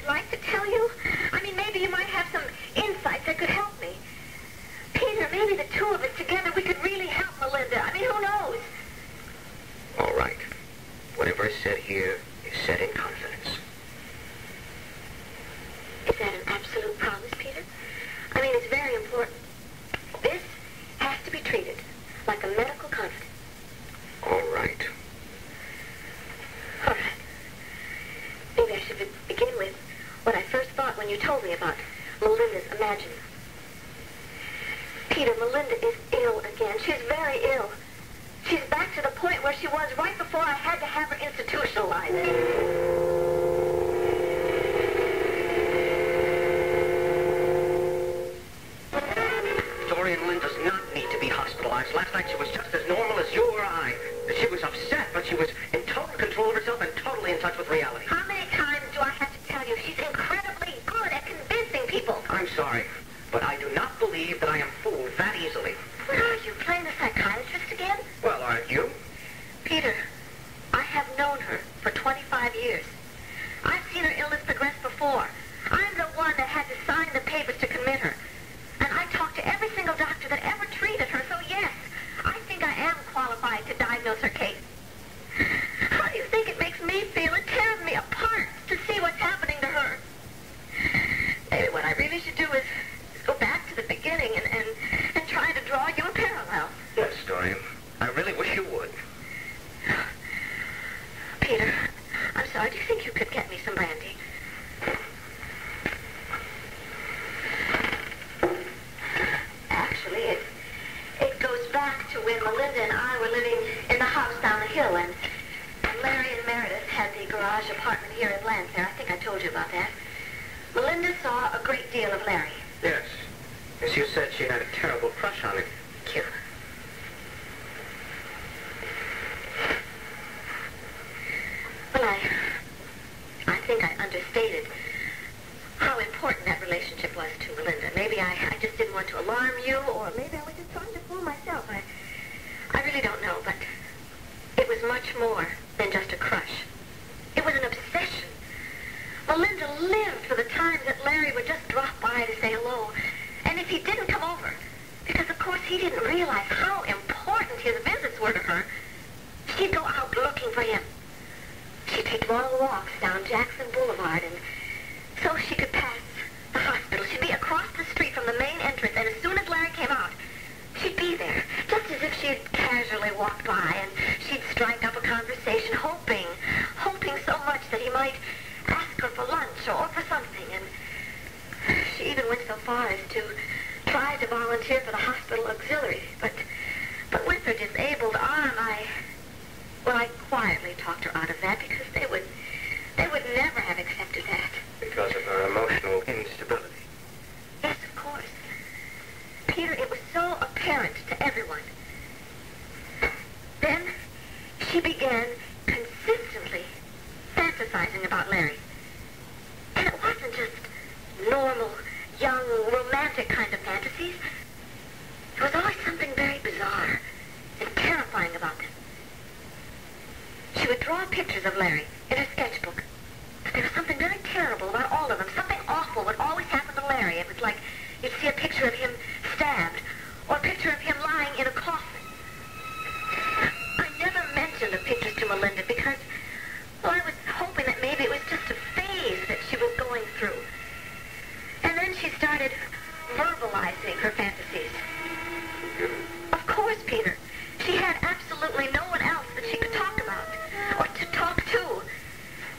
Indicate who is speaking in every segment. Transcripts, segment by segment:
Speaker 1: I'd like to tell you. I mean, maybe you might have some insights that could help me. Peter, maybe the two of us together, we could really help Melinda. I mean, who knows?
Speaker 2: All right. Whatever is said here is said in confidence.
Speaker 1: Is that an absolute promise, Peter? I mean, it's very important. This has to be treated like a medical confidence.
Speaker 2: All right.
Speaker 1: All right. Maybe I should begin with what I first thought when you told me about Melinda's imaginings. Peter, Melinda is ill again. She's very ill. She's back to the point where she was right before I had to have her institutionalized.
Speaker 2: Dorian Lynn does not need to be hospitalized. Last night she was just as normal as you or I. She was upset, but she was in total control of herself and totally in touch with reality.
Speaker 1: How many times do I have to tell you she's incredibly good at convincing people?
Speaker 2: I'm sorry, but I do not believe that I am fooled that easily.
Speaker 1: What are you, playing the psychiatrist again?
Speaker 2: Well, aren't you?
Speaker 1: Peter, I have known her for 25 years. I've seen her illness progress before. I'm the one that had to sign the papers to commit her. And I talked to every single doctor that ever treated her, so yes, I think I am qualified to diagnose her case. How do you think it makes me feel? It tears me apart to see what's happening to her. Maybe what I really should do is go back to the beginning and try to draw you a parallel.
Speaker 2: Yes, Dorian. I really wish you would.
Speaker 1: Peter, I'm sorry. Do you think you could get me some brandy? Actually, it goes back to when Melinda and I were living in the house down the hill, and Larry and Meredith had the garage apartment here in Lansdale. I think I told you about that. Melinda saw a great deal of Larry.
Speaker 2: Yes. As you said, she had a terrible crush on him.
Speaker 1: Cute. Well, I think I understated how important that relationship was to Melinda. Maybe I just didn't want to alarm you, or maybe I was just trying to fool myself. I really don't know, but it was much more than just a crush. It was an obsession. Melinda lived for the times that Larry would just drop by to say hello. And if he didn't come over, because of course he didn't realize how important his visits were to her, she'd go out looking for him. She'd take long walks down Jackson Boulevard, and so she could pass the hospital. She'd be across the street from the main entrance, and as soon as Larry came out, she'd be there, just as if she'd casually walked by, and she'd strike up a conversation, hoping so much that he might ask her for lunch or for something. And she even went so far as to try to volunteer for the hospital auxiliary. But with her disabled arm, I quietly talked her out of that, because they would never have accepted that.
Speaker 2: Because of her emotional instability.
Speaker 1: Yes, of course. Peter, it was so apparent to everyone. Then she began consistently fantasizing about Larry. And it wasn't just normal, young, romantic kind of fantasies. There was always something very bizarre and terrifying about them. She would draw pictures of Larry in her sketchbook. But there was something very terrible about all of them. Something awful would always happen to Larry. It was like you'd see a picture of him stabbed, or a picture of him lying in a coffin. I never mentioned the pictures to Melinda because, well, I was hoping that maybe it was just a phase that she was going through. And then she started verbalizing her fantasies. Of course, Peter. She had absolutely no one else that she could talk about, or to talk to.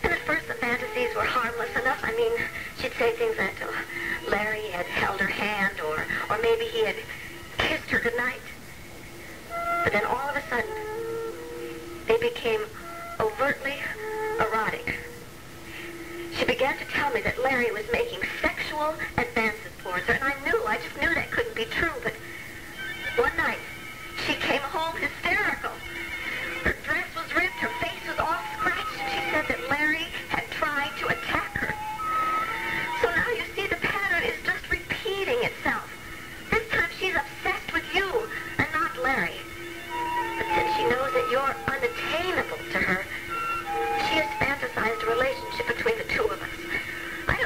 Speaker 1: And at first the fantasies were harmless enough. I mean, she'd say things that Larry had held her hand, or maybe he had kissed her goodnight. But then all of a sudden, they became overtly erotic. She began to tell me that Larry was making sexual advances towards her, and I just knew that couldn't be true. But one night, she came home hysterical. Her dress was ripped, her face was all scratched, and she said that Larry had tried to attack her. So now you see the pattern is just repeating itself. This time she's obsessed with you and not Larry. But since she knows that you're unattainable to her, she has fantasized a relationship between the two of us. I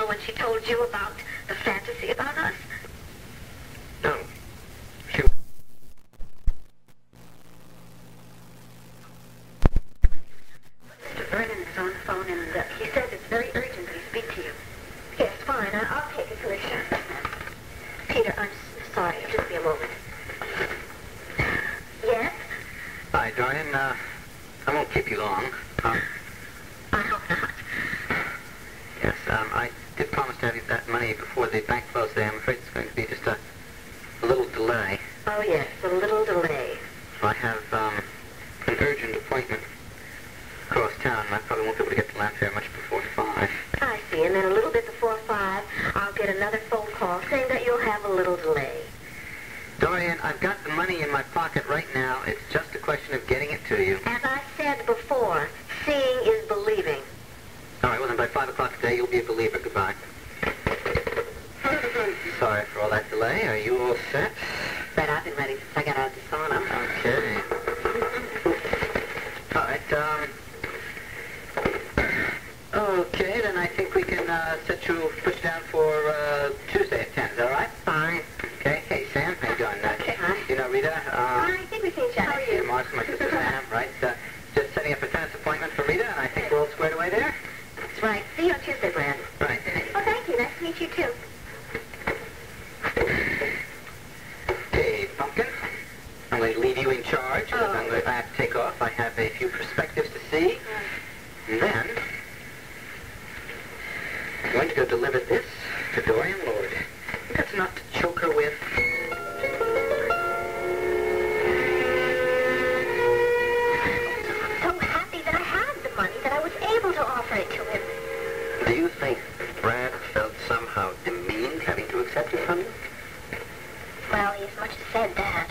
Speaker 1: when she told you about the fantasy about us?
Speaker 2: No. She...
Speaker 1: Mr. Vernon is on the phone, and he says it's very urgent that he speak to you. Yes, fine. I'll take it, Felicia. Peter, I'm sorry. Just be a moment. Yes?
Speaker 2: Hi, Dorian. I won't keep you long.
Speaker 1: I hope not.
Speaker 2: Yes, I did promise to have you that money before the bank closed today. I'm afraid it's going to be just a little delay.
Speaker 1: Oh, yes, a little delay.
Speaker 2: I have an urgent appointment across town, and I probably won't be able to get to Lanfair much before 5.
Speaker 1: I see, and then a little bit before 5, I'll get another phone call saying that you'll have a little delay.
Speaker 2: Dorian, I've got the money in my pocket right now. It's just a question of getting it to you.
Speaker 1: As I said before, seeing is believing.
Speaker 2: All right, well, then by 5 o'clock today, you'll be a believer. Goodbye. Sorry for all that delay. Are you all set?
Speaker 1: But I've been ready since I got out of the sauna.
Speaker 2: Okay. All right, okay, then I think we can put you down for Tuesday at 10. Is that all right?
Speaker 1: Fine.
Speaker 2: Okay. Hey, Sam, how you doing?
Speaker 1: Okay, hi.
Speaker 2: You know Rita?
Speaker 1: I think we've seen each other.
Speaker 2: How are you? Morrison, my sister Sam, right? Just setting up a tennis appointment for Rita, and I think we're all squared away there.
Speaker 1: That's right. See you on Tuesday, Brad.
Speaker 2: Right.
Speaker 1: Oh, thank you. Nice to meet you, too.
Speaker 2: Okay, Pumpkin. I'm going to leave you in charge. Because I'm going to have to take off. I have a few perspectives to see. And then, I'm going to go deliver this to Dorian Lord. That's not to choke her with.
Speaker 1: I'm so happy that I had the money, that I was able to offer it to him.
Speaker 2: Do you think Brad felt somehow demeaned having to accept it from you?
Speaker 1: Well, he as much as said that.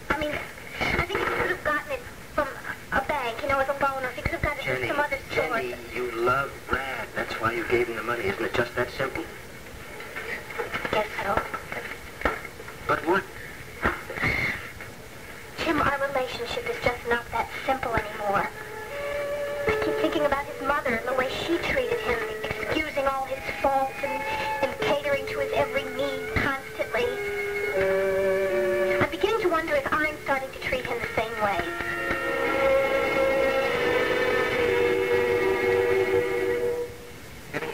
Speaker 1: I mean, I think he could have gotten it from a bank, you know, as a loan, or he could have gotten it from some other source.
Speaker 2: Jenny, you love Brad. That's why you gave him the money. Isn't it just that simple?
Speaker 1: Guess so.
Speaker 2: But what?
Speaker 1: Jim, our relationship is just not that simple anymore. I keep thinking about his mother and the way she treated him, excusing all his faults and catering to his every need constantly. I'm beginning to wonder if I'm starting to treat him the same way.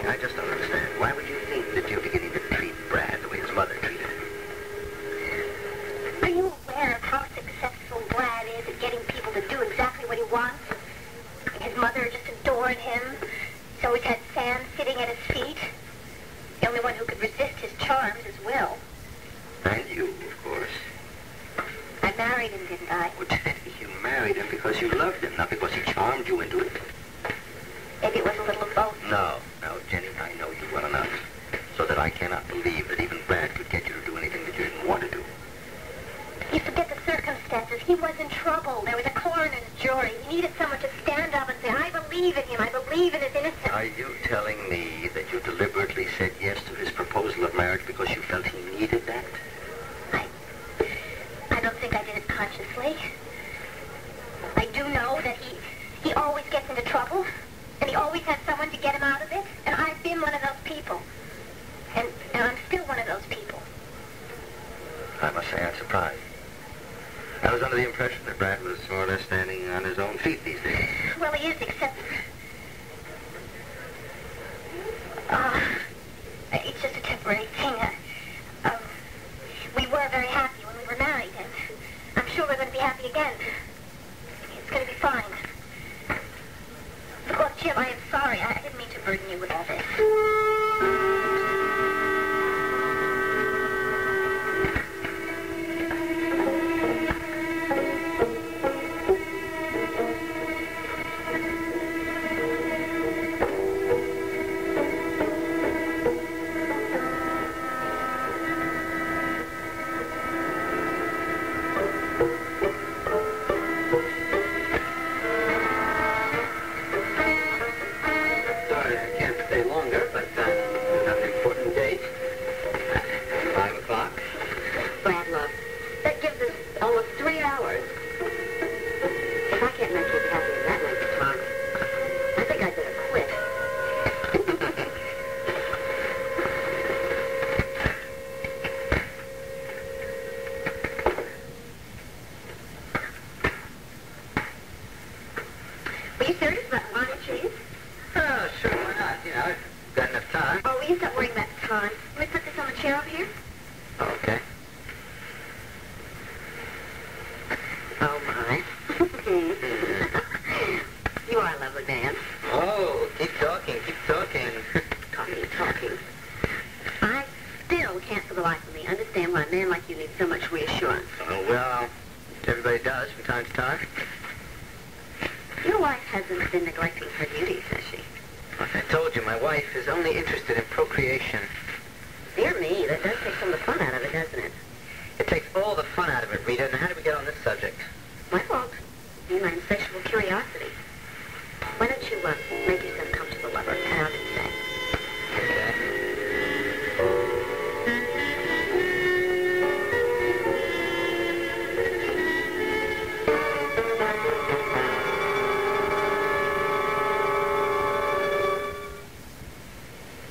Speaker 2: I just don't understand. Why would you think that you're beginning to treat Brad the way his mother treated him?
Speaker 1: Are you aware of how successful Brad is at getting people to do exactly what he wants? His mother just adored him. He's always had Sam sitting at his feet. The only one who could resist his charms is Will.
Speaker 2: And you, of course.
Speaker 1: I married him, didn't I?
Speaker 2: Well, Jenny, you married him because you loved him, not because he charmed you into it.
Speaker 1: Maybe it was a little of both.
Speaker 2: No, Jenny, I know you well enough so that I cannot believe that even Brad could get you to do anything that you didn't want to do.
Speaker 1: You forget the circumstances. He was in trouble. There was a coroner's jury. He needed someone to stand up and say, I believe in him. I believe in his innocence.
Speaker 2: Are you telling me that you deliberately said yes to his proposal of marriage because you felt he needed that?
Speaker 1: I don't think I did it consciously. I do know that he always gets into trouble, and he always has someone to get him out of it, and I've been one of those people. And I'm still one of those people.
Speaker 2: I must say I'm surprised. I was under the impression that Brad was more or less standing on his own feet these days.
Speaker 1: Well, he is, except... it's just a temporary thing. We were very happy when we were married, and I'm sure we're going to be happy again. It's going to be fine. Look, Jim, I am sorry. I didn't mean to burden you with all this. Were you serious about wine and cheese?
Speaker 2: Oh, sure, why not? You know, I've got enough time.
Speaker 1: Oh, will you stop worrying about the time? Let me put this on the chair over here.
Speaker 2: Okay.
Speaker 1: Oh, my. You are a lovely man.
Speaker 2: Oh, keep talking, keep talking.
Speaker 1: Talking. I still can't for the life of me understand why a man like you needs so much reassurance.
Speaker 2: Oh, well, everybody does from time to time.
Speaker 1: Your wife hasn't been neglecting her duties, has she?
Speaker 2: Like I told you, my wife is only interested in procreation.
Speaker 1: Dear me, that does take some of the fun out of it, doesn't it?
Speaker 2: It takes all the fun out of it, Rita. And how did we get on this subject?
Speaker 1: My fault. You my insatiable curiosity. Why don't you make yourself comfortable, lover, and I'll just say.
Speaker 2: Okay.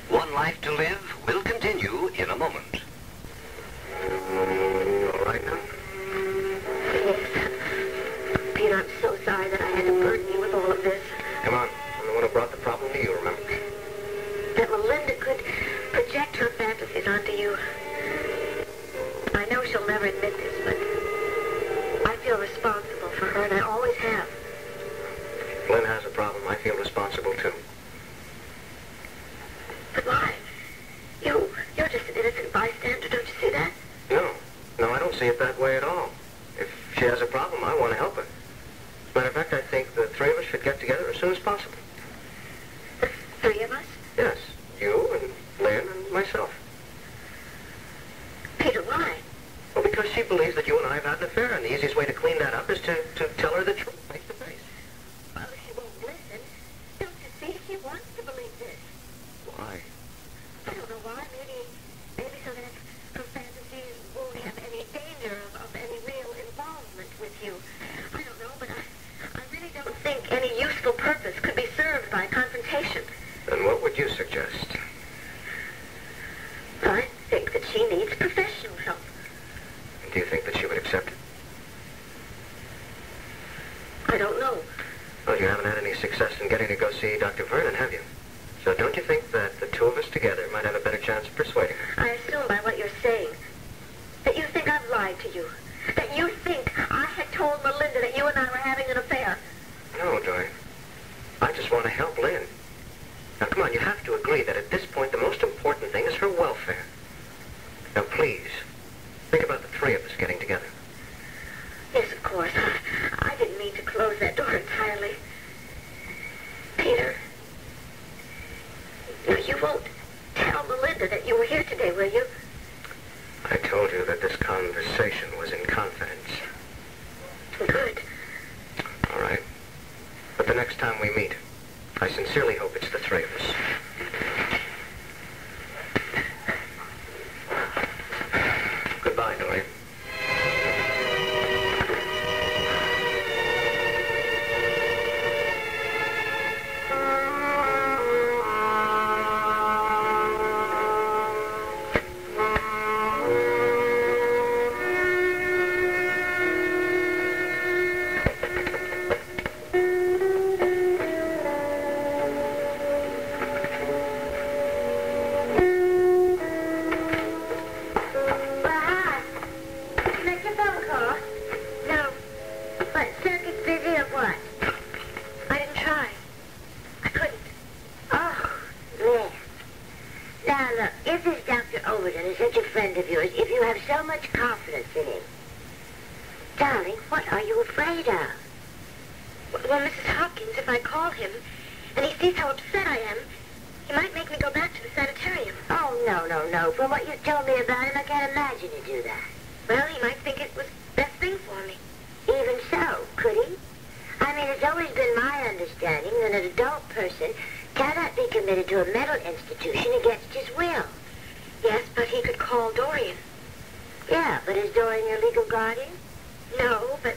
Speaker 2: One Life to Live will continue in a moment. All right now?
Speaker 1: Yes. Peter, I'm so sorry that I had to burden you with all of this.
Speaker 2: Come on. I'm the one who brought the problem to you, remember?
Speaker 1: That Melinda could project her fantasies onto you. I know she'll never admit this, but I feel responsible for her, and I always have.
Speaker 2: Lynn has a problem. I feel responsible, too.
Speaker 1: But why? You're just an innocent bystander, don't you see that?
Speaker 2: No, I don't see it that way at all. If she has a problem, I want to help her. As a matter of fact, I think the three of us should get together as soon as possible.
Speaker 1: The three of us?
Speaker 2: Yes, you and Lynn and myself.
Speaker 1: Peter, why?
Speaker 2: Well, because she believes that you and I have had an affair, and the easiest way to clean that up is to tell her the truth face to face.
Speaker 1: Well, she won't listen. Don't you see? She wants to believe this.
Speaker 2: Why?
Speaker 1: I don't know why. Maybe so that her fantasies won't have any danger of any real involvement with you. I don't know, but I really don't think any useful purpose could be served by confrontation.
Speaker 2: Then what would you suggest?
Speaker 1: I think that she needs professional help.
Speaker 2: Do you think that she would accept it?
Speaker 1: I don't know.
Speaker 2: Well, you haven't had any success in getting to go see Dr. Vernon, have you? So don't you think that the two of us together might have a better chance of persuading her?
Speaker 1: I assume by what you're saying that you think I've lied to you. That you think I had told Melinda that you and I were having an affair.
Speaker 2: No, Dorian. I just want to help Lynn. Now, come on, you have to agree that at this point the most important thing is her welfare. Now, please, think about the three of us getting together.
Speaker 1: Yes, of course. I didn't mean to close that door entirely. Peter, now you won't tell Melinda that you were here today, will you?
Speaker 2: I told you that this conversation was in confidence.
Speaker 1: Good.
Speaker 2: All right. But the next time we meet, I sincerely hope it's the three of us. Goodbye, Dorian.
Speaker 1: Well, Mrs. Hopkins, if I call him and he sees how upset I am, he might make me go back to the sanitarium.
Speaker 3: Oh, no. From what you told me about him, I can't imagine he'd do that.
Speaker 1: Well, he might think it was the best thing for me.
Speaker 3: Even so, could he? I mean, it's always been my understanding that an adult person cannot be committed to a mental institution against his will.
Speaker 1: Yes, but he could call Dorian.
Speaker 3: Yeah, but is Dorian your legal guardian?
Speaker 1: No, but...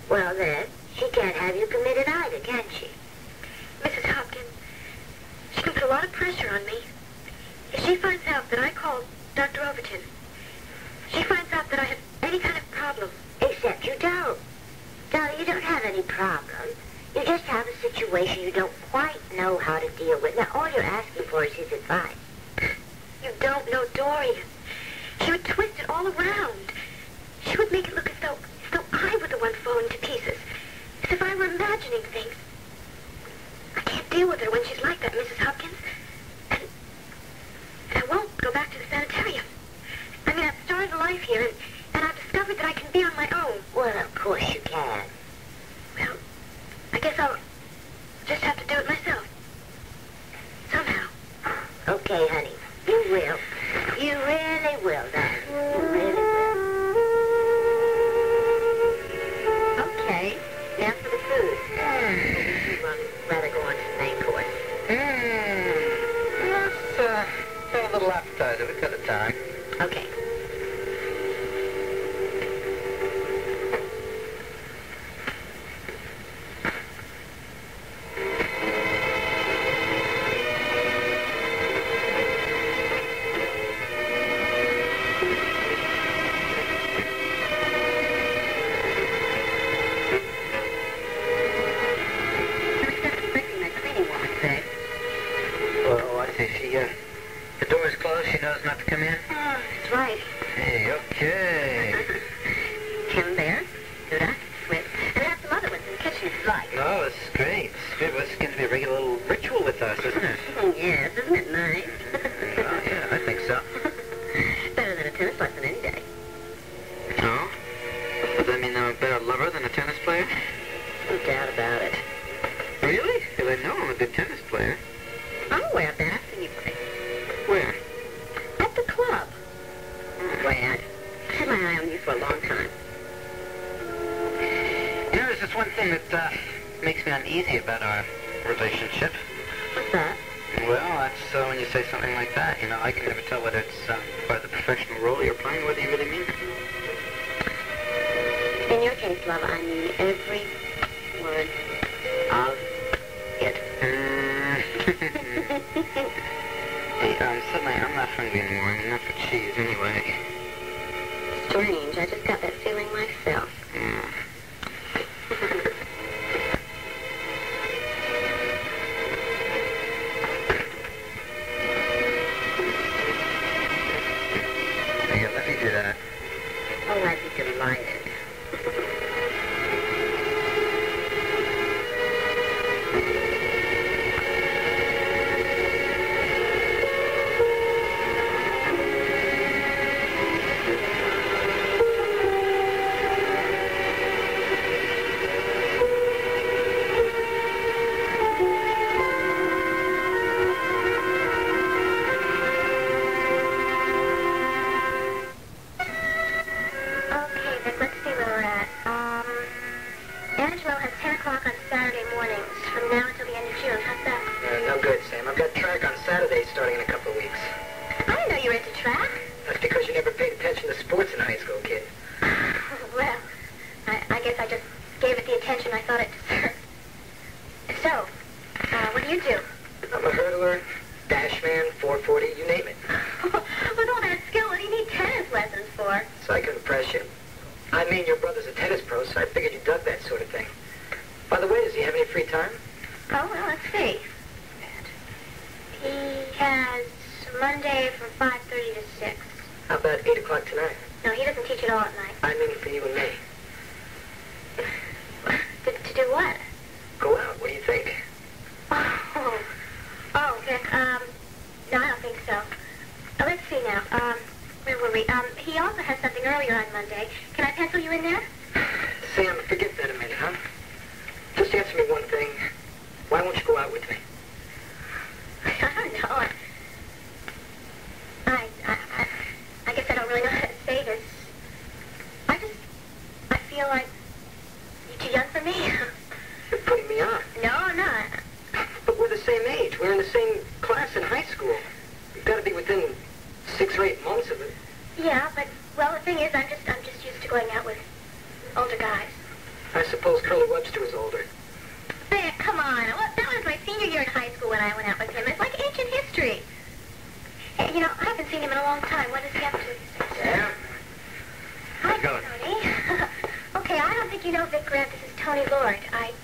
Speaker 3: Well, then, she can't have you committed either, can she?
Speaker 1: Mrs. Hopkins, she can put a lot of pressure on me. If she finds out that I called Dr. Overton, she finds out that I have any kind of problem.
Speaker 3: Except you don't. Darling, you don't have any problem. You just have a situation situation you don't quite know how to deal with. Now, all you're asking for is his advice.
Speaker 1: You don't know Dorian. She would twist it all around. She would make it look as though I were the one falling to pieces. As if I were imagining things. I can't deal with her when she's like that, Mrs. Hopkins. And I won't go back to the sanitarium. I mean, I've started a life here, and I've discovered that I can be on my own.
Speaker 3: Well, of course you can.
Speaker 1: Well, I guess I'll just have to do it myself. Somehow.
Speaker 3: Okay, honey. You will. You really will, darling. You really will. Okay. Now for the food. You'd rather go on to the main course.
Speaker 2: Let's have a little appetizer. We've got the time.
Speaker 3: Okay.
Speaker 2: The door's closed. She knows not to come in.
Speaker 1: Oh, that's right.
Speaker 2: Hey, okay.
Speaker 1: Him there, Judith, Smith, and have some other ones in the kitchen if you like.
Speaker 2: No, it's great. It's good. It's going to be a regular little ritual with us, isn't it?
Speaker 1: Yes, isn't it nice?
Speaker 2: Yeah, I think so.
Speaker 1: Better than a tennis lesson any day.
Speaker 2: Oh? Does that mean I'm a better lover than a tennis player?
Speaker 1: No doubt about it.
Speaker 2: Really? Because I know I'm a good tennis player.
Speaker 1: I'm aware of that. I've seen you play.
Speaker 2: Where?
Speaker 1: At the club. Glad. I've had my eye on you for a long time.
Speaker 2: You know, there's this one thing that makes me uneasy about our relationship.
Speaker 1: What's that?
Speaker 2: Well, that's when you say something like that. You know, I can never tell whether it's part of the professional role you're playing, whether you really mean it.
Speaker 1: In your case, love, I mean every word of it.
Speaker 2: Hey, suddenly I'm not hungry anymore. I mean, not for cheese, anyway.
Speaker 1: Strange. I just got that feeling myself.
Speaker 2: Yeah. Yeah, let me do that.
Speaker 1: Oh, I'd be delighted.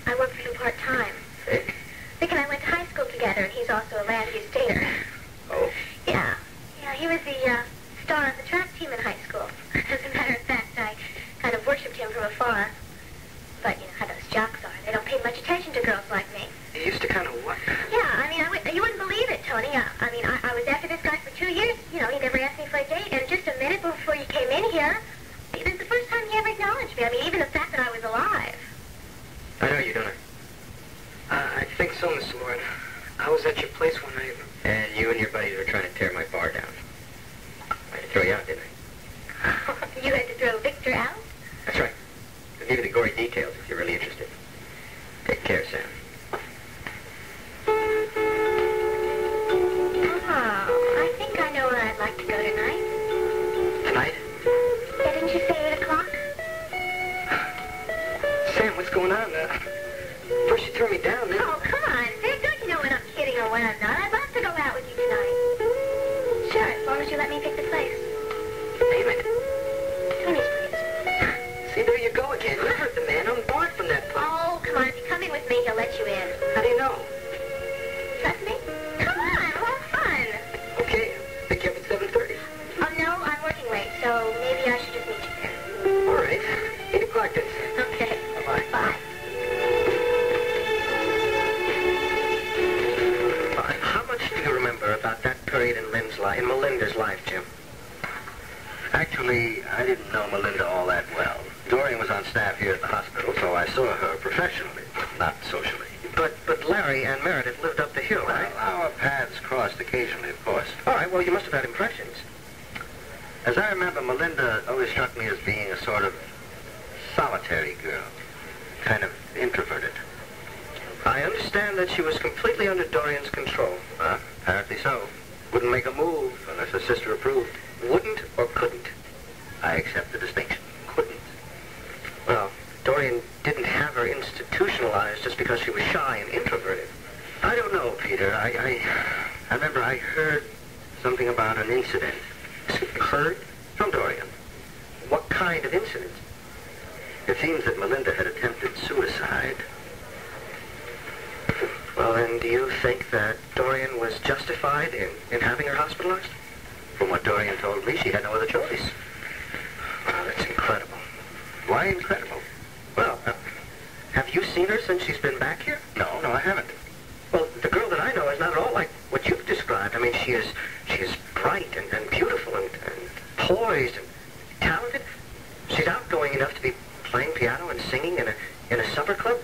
Speaker 3: I work for him part-time.
Speaker 2: Vic? doing, Mr. Morton?
Speaker 4: I was at your place one night.
Speaker 2: And you and your buddies were trying to tear my bar down. I had to throw you out, didn't I?
Speaker 1: You had to throw Victor out?
Speaker 2: That's right. I'll give you the gory details if you're really interested. Take care, Sam.
Speaker 1: Oh, I think I know where I'd like to go tonight.
Speaker 2: Tonight?
Speaker 1: Yeah, didn't you say 8 o'clock?
Speaker 4: Sam, what's going on? First you threw me down, then...
Speaker 1: Oh, come on, Vic. Don't you know when I'm kidding or when I'm not? I'd love to go out with you tonight. Sure, as long as you let me pick the place.
Speaker 4: Damn it.
Speaker 1: Tony's place.
Speaker 4: See, there you go again. You heard the man. I'm barred from that place.
Speaker 1: Oh, come on. If you come in with me, he'll let you in.
Speaker 4: How do you know?
Speaker 1: Trust me? Come on, we'll have fun.
Speaker 4: Okay, pick you up at 7:30.
Speaker 1: Oh, no, I'm working late, so maybe I should just meet you there.
Speaker 4: All right. 8 o'clock then.
Speaker 1: Okay.
Speaker 4: Bye-bye.
Speaker 1: Bye.
Speaker 2: How much do you remember about that period in Melinda's life, Jim?
Speaker 5: Actually, I didn't know Melinda all that well. Dorian was on staff here at the hospital, so I saw her professionally, not socially.
Speaker 2: But Larry and Meredith lived up the hill, right?
Speaker 5: Well, our paths crossed occasionally, of course.
Speaker 2: All right, well, you must have had impressions.
Speaker 5: As I remember, Melinda always struck me as being a sort of solitary girl, kind of introverted.
Speaker 2: I understand that she was completely under Dorian's control.
Speaker 5: Apparently so. Wouldn't make a move unless her sister approved.
Speaker 2: Wouldn't or couldn't?
Speaker 5: I accept the distinction. Couldn't.
Speaker 2: Well, Dorian didn't have her institutionalized just because she was shy and introverted.
Speaker 5: I don't know, Peter. I remember I heard something about an incident.
Speaker 2: Heard?
Speaker 5: From Dorian.
Speaker 2: What kind of incident?
Speaker 5: It seems that Melinda had attempted suicide.
Speaker 2: Well, then, do you think that Dorian was justified in having her hospitalized?
Speaker 5: From what Dorian told me, she had no other choice.
Speaker 2: Wow, that's incredible.
Speaker 5: Why incredible?
Speaker 2: Well, have you seen her since she's been back here?
Speaker 5: No, I haven't.
Speaker 2: Well, the girl that I know is not at all like what you've described. I mean, she is bright and beautiful and poised and talented. She's outgoing enough to be playing piano and singing in a supper club.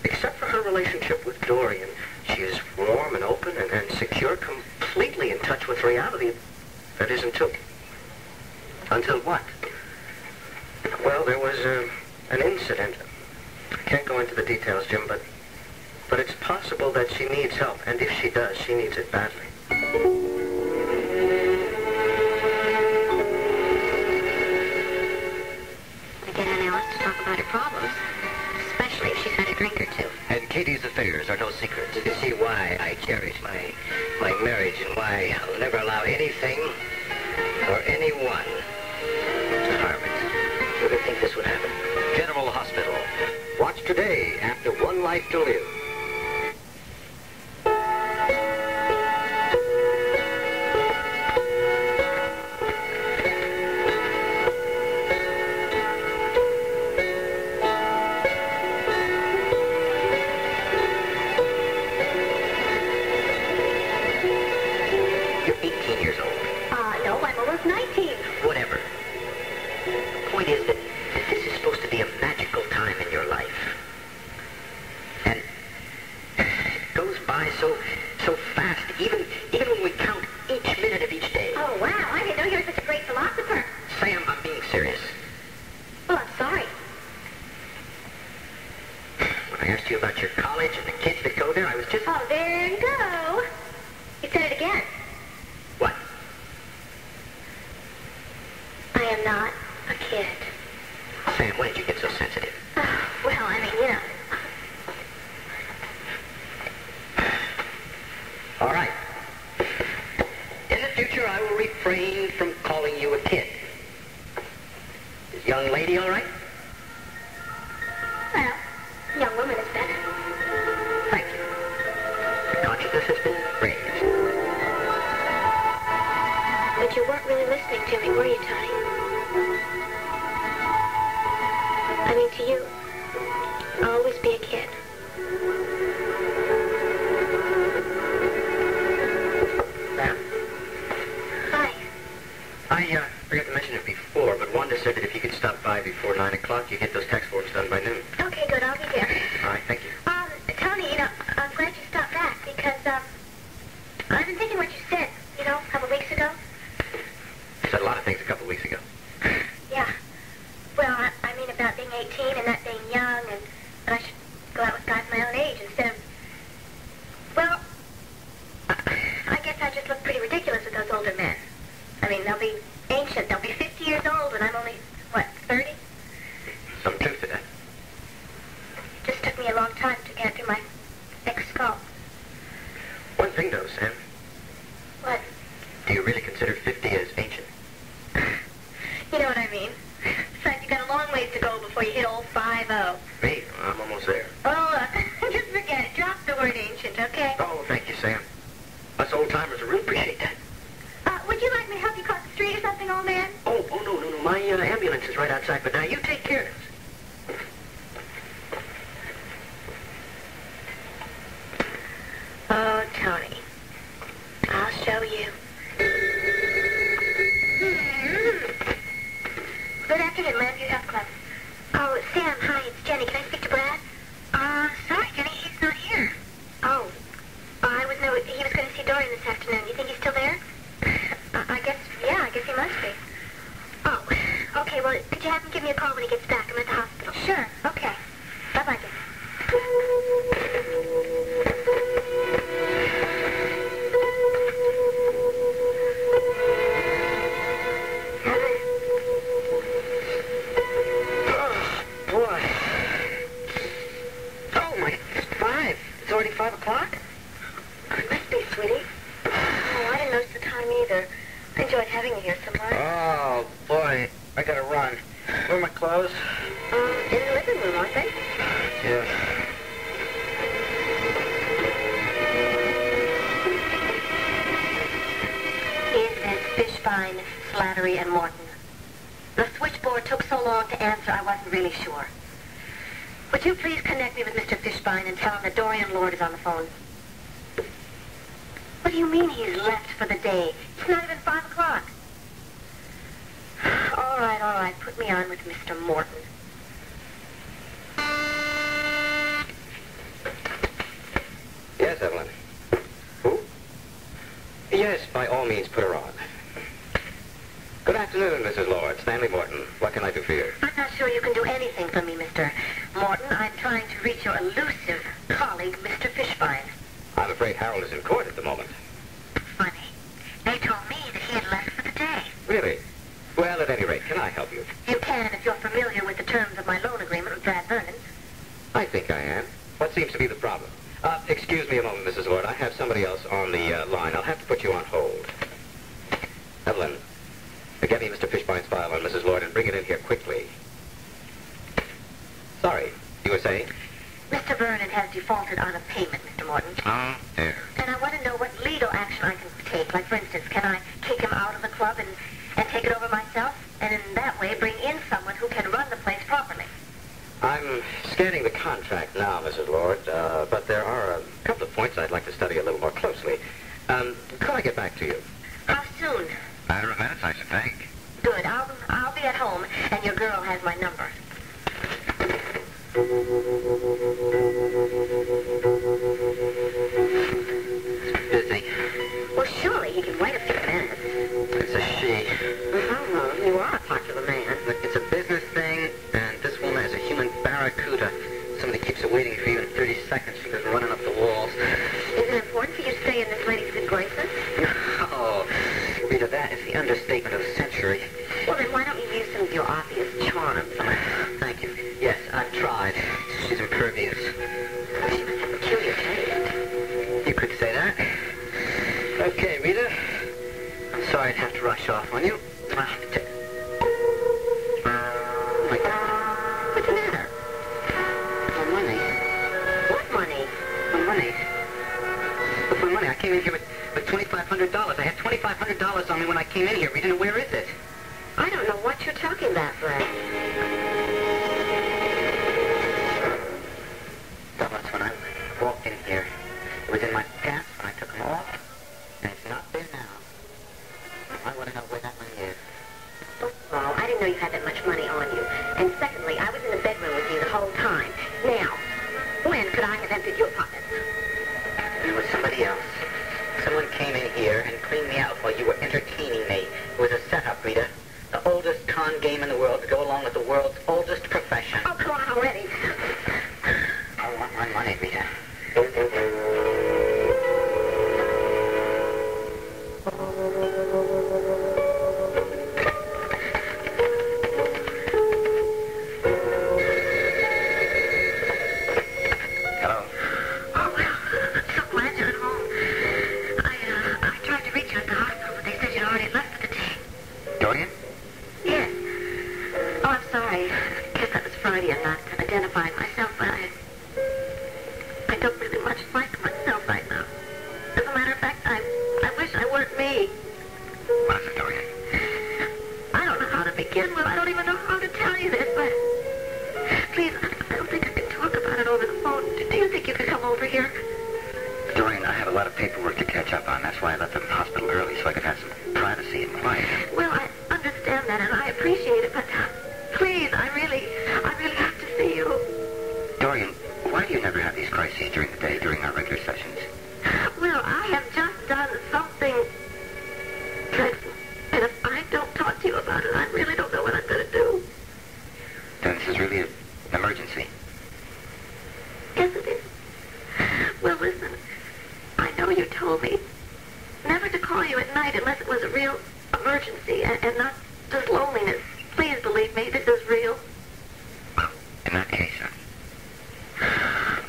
Speaker 2: Except for her relationship with Dorian, she is warm and open and secure, completely in touch with reality. That is until
Speaker 5: what?
Speaker 2: Well, there was an incident. I can't go into the details, Jim, but it's possible that she needs help, and if she does, she needs it badly.
Speaker 1: Again, Anna wants to talk about her problems, especially if she's had a drink or two.
Speaker 5: And Katie's affairs are no secret.
Speaker 2: You can see why I cherish my marriage and why I'll never allow anything or anyone to harm it. Who would think this would happen?
Speaker 5: General Hospital.
Speaker 2: Watch today after One Life to Live. You're 18 years old.
Speaker 1: No, I'm almost 19.
Speaker 2: Whatever. The point is that this is supposed to be a magical time in your life. And it goes by so fast, even when we count each minute of each day.
Speaker 1: Oh, wow, I didn't know you were such a great philosopher.
Speaker 2: Sam, I'm being serious.
Speaker 1: Well, I'm sorry.
Speaker 2: When I asked you about your college and the kids that go there, I was just...
Speaker 1: Oh, there you go. You said it again.
Speaker 2: What?
Speaker 1: I am not a kid.
Speaker 2: Sam, when did you get so sensitive?
Speaker 1: Well, I mean, you know.
Speaker 2: All right. In the future, I will refrain from calling you a kid. Is young lady all right?
Speaker 1: Well, young woman is better.
Speaker 2: Thank you. The consciousness has been raised.
Speaker 1: But you weren't really listening to me, were you, Tony? I mean, to you, I'll always be a kid.
Speaker 2: Sam?
Speaker 1: Hi.
Speaker 2: I forgot to mention it before, but Wanda said that if you could stop by before 9 o'clock, you get those tax forms done by noon.
Speaker 1: Okay, good. I'll be there.
Speaker 2: All right, thank you.
Speaker 1: Tony, you know, I'm glad you stopped go.
Speaker 2: One thing, though, Sam.
Speaker 1: What?
Speaker 2: Do you really consider 50 as ancient?
Speaker 1: You know what I mean. Besides, you got a long ways to go before you hit old 5-0.
Speaker 2: Me? I'm almost there.
Speaker 1: Oh, look. Just forget it. Drop the word ancient, okay?
Speaker 2: Oh, thank you, Sam. Us old-timers really appreciate that.
Speaker 1: Would you like me to help you cross the street or something, old man?
Speaker 2: Oh, no. My ambulance is right outside, but now you take care of this.
Speaker 1: Oh, Tony. I'll show you. Good afternoon, Landview Health Club. Oh, Sam, hi, it's Jenny. Can I speak to Brad? Sorry, Jenny, he's not here. Oh, he was going to see Dorian this afternoon. You think he's still there? I guess he must be. Oh, okay, well, could you have him give me a call when he gets back? I'm at the hospital. Sure, okay. Bye-bye, Jenny.
Speaker 2: It's already 5 o'clock?
Speaker 1: It must be, sweetie. Oh, I didn't notice the time either. I enjoyed having you here so much.
Speaker 5: Oh, boy. I gotta run. Where are my clothes?
Speaker 1: In the living room, aren't they?
Speaker 5: Yeah.
Speaker 1: Is this Fishbein, Slattery, and Morton? The switchboard took so long to answer, I wasn't really sure. Would you please connect me with Mr. Fishbein and tell him that Dorian Lord is on the phone? What do you mean he's left for the day? It's not even 5 o'clock. All right. Put me on with Mr. Morton.
Speaker 2: Yes, Evelyn. Who? Yes, by all means, put her on. Good afternoon, Mrs. Lord. Stanley Morton. What can I do for you?
Speaker 1: I'm not sure you can do anything for me, Mr. Morton. I'm trying to reach your elusive colleague, Mr. Fishbein.
Speaker 2: I'm afraid Harold is in court at the moment.
Speaker 1: Funny. They told me that he had left for the day.
Speaker 2: Really? Well, at any rate, can I help you?
Speaker 1: You can if you're familiar with the terms of my loan agreement with Brad Vernon.
Speaker 2: I think I am. What seems to be the problem? Excuse me a moment, Mrs. Lord. I have somebody else on the line. I'll have to put you on hold. Evelyn, get me Mr. Fishbein's file on Mrs. Lord and bring it in here quickly. Sorry, you were saying?
Speaker 1: Mr. Vernon has defaulted on a payment, Mr. Morton.
Speaker 2: Oh, there.
Speaker 1: And I want to know what legal action I can take. Like, for instance, can I kick him out of the club and take it over myself? And in that way, bring in someone who can run the place properly.
Speaker 2: I'm scanning the contract now, Mrs. Lord, but there are a couple of points I'd like to study a little more closely. Could I get back to you?
Speaker 1: How soon?
Speaker 2: Matter of minutes, I should think.
Speaker 1: Good. I'll be at home, and your girl has my number.
Speaker 5: Busy.
Speaker 1: Well, surely he can wait a few minutes.
Speaker 5: It's a she.
Speaker 1: Oh, you are a popular man.
Speaker 5: Look, it's a business thing, and this woman is a human barracuda. Somebody keeps her waiting for you in 30 seconds. She goes running up the walls.
Speaker 1: Is it important for you to stay in this lady's good graces?
Speaker 5: Oh, Rita, that is the understatement of the century.
Speaker 1: Well, then why don't you use some of your obvious charms?
Speaker 5: Thank you. Yes, I've tried. She's impervious.
Speaker 1: She must have peculiar taste.
Speaker 5: You could say that. Okay, Rita. I'm sorry I'd have to rush off on you. Oh, my God.
Speaker 1: What's the matter?
Speaker 5: My money.
Speaker 1: What money?
Speaker 5: My money. Look, my money. I came in here with $2,500. I had $2,500 on me when I came in here. Rita, where is it?
Speaker 1: I don't know what you're talking about, Brad.
Speaker 5: Florence, when I walked in here, it was in my pants when I took them off, and it's not there now. I want to know where that money is.
Speaker 1: First of all, I didn't know you had that much money on you. And secondly, I was in the bedroom with you the whole time. Now, when could I have emptied your pockets?
Speaker 5: It was somebody else. Someone came in here and cleaned me out while you were entertaining me. It was a setup, Rita. The oldest con game in the world to go along with the world's oldest profession.
Speaker 1: Oh, come on already.
Speaker 5: I want my money, Rita.
Speaker 2: Hello?
Speaker 1: Oh, well,
Speaker 2: had a lot of paperwork to catch up on. That's why I left the hospital early, so I could have some privacy and quiet.
Speaker 1: Well, I understand that, and I appreciate it, but please, I really have to see you.
Speaker 2: Dorian, why do you never have these crises during the day, during our regular sessions?
Speaker 1: Well, I have just done something dreadful, and if I don't talk to you about it, I really don't know what I'm going to do.
Speaker 2: Then this is really an emergency.
Speaker 1: Yes, it is. Well, listen, I know you told me never to call you at night unless it was a real emergency and not just loneliness. Please believe me, this is real.
Speaker 2: In that case,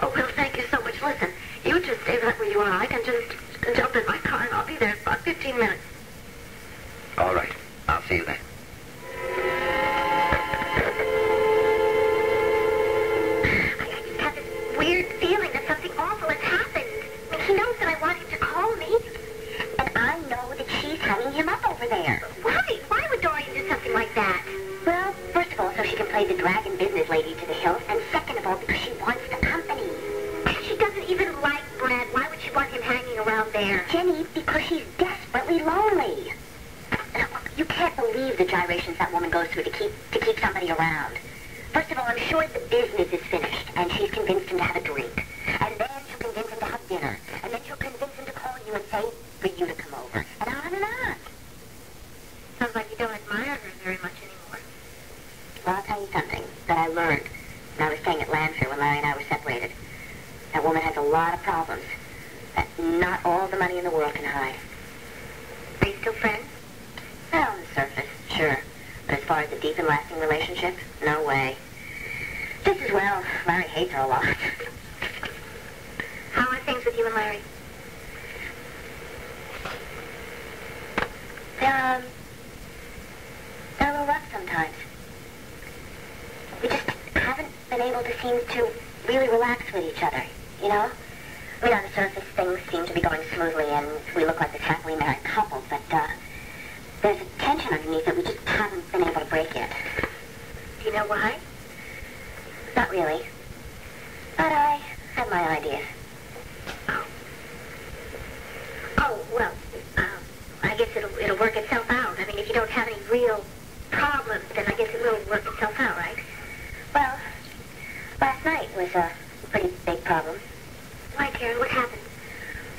Speaker 1: Oh, well, thank you so much. Listen, you just stay right where you are. I can just jump in my car and I'll be there in about 15 minutes.
Speaker 2: all right. I'll see you then.
Speaker 1: I just have this weird feeling that something awful has happened. I mean, he knows that I want him to call me.
Speaker 3: And I know that she's hanging him up over there.
Speaker 1: Why? Why would Dorian do something like that?
Speaker 3: Well, first of all, so she can play the dragon business lady to the hilt, and second of all, because she wants the company.
Speaker 1: She doesn't even like Brad. Why would she want him hanging around there?
Speaker 3: Jenny, because she's desperately lonely. You can't believe the gyrations that woman goes through to keep somebody around. First of all, I'm sure the business is finished, and she's convinced him to have a drink. And then she'll convince him to have dinner. And then she'll convince him to call you and say for you to come over. And on and on.
Speaker 1: Sounds like you don't admire her very much anymore.
Speaker 3: Well, I'll tell you something that I learned when I was staying at Lanfear when Larry and I were separated. That woman has a lot of problems that not all the money in the world can hide.
Speaker 1: Are you still friends?
Speaker 3: Well, on the surface, sure. But as far as a deep and lasting relationship, no way. Just as well, Larry hates her a lot.
Speaker 1: How are things with you and Larry?
Speaker 3: They're a little rough sometimes. We just haven't been able to seem to really relax with each other, you know? I mean, on the surface, things seem to be going smoothly, and we look like this happily married couple, but, there's a tension underneath that we just haven't been able to break yet.
Speaker 1: Do you know why?
Speaker 3: Not really. But I have my ideas.
Speaker 1: Oh, well, I guess it'll work itself out. I mean, if you don't have any real problems, then I guess it will work itself out, right?
Speaker 3: Well, last night was a pretty big problem.
Speaker 1: Why, Karen, what happened?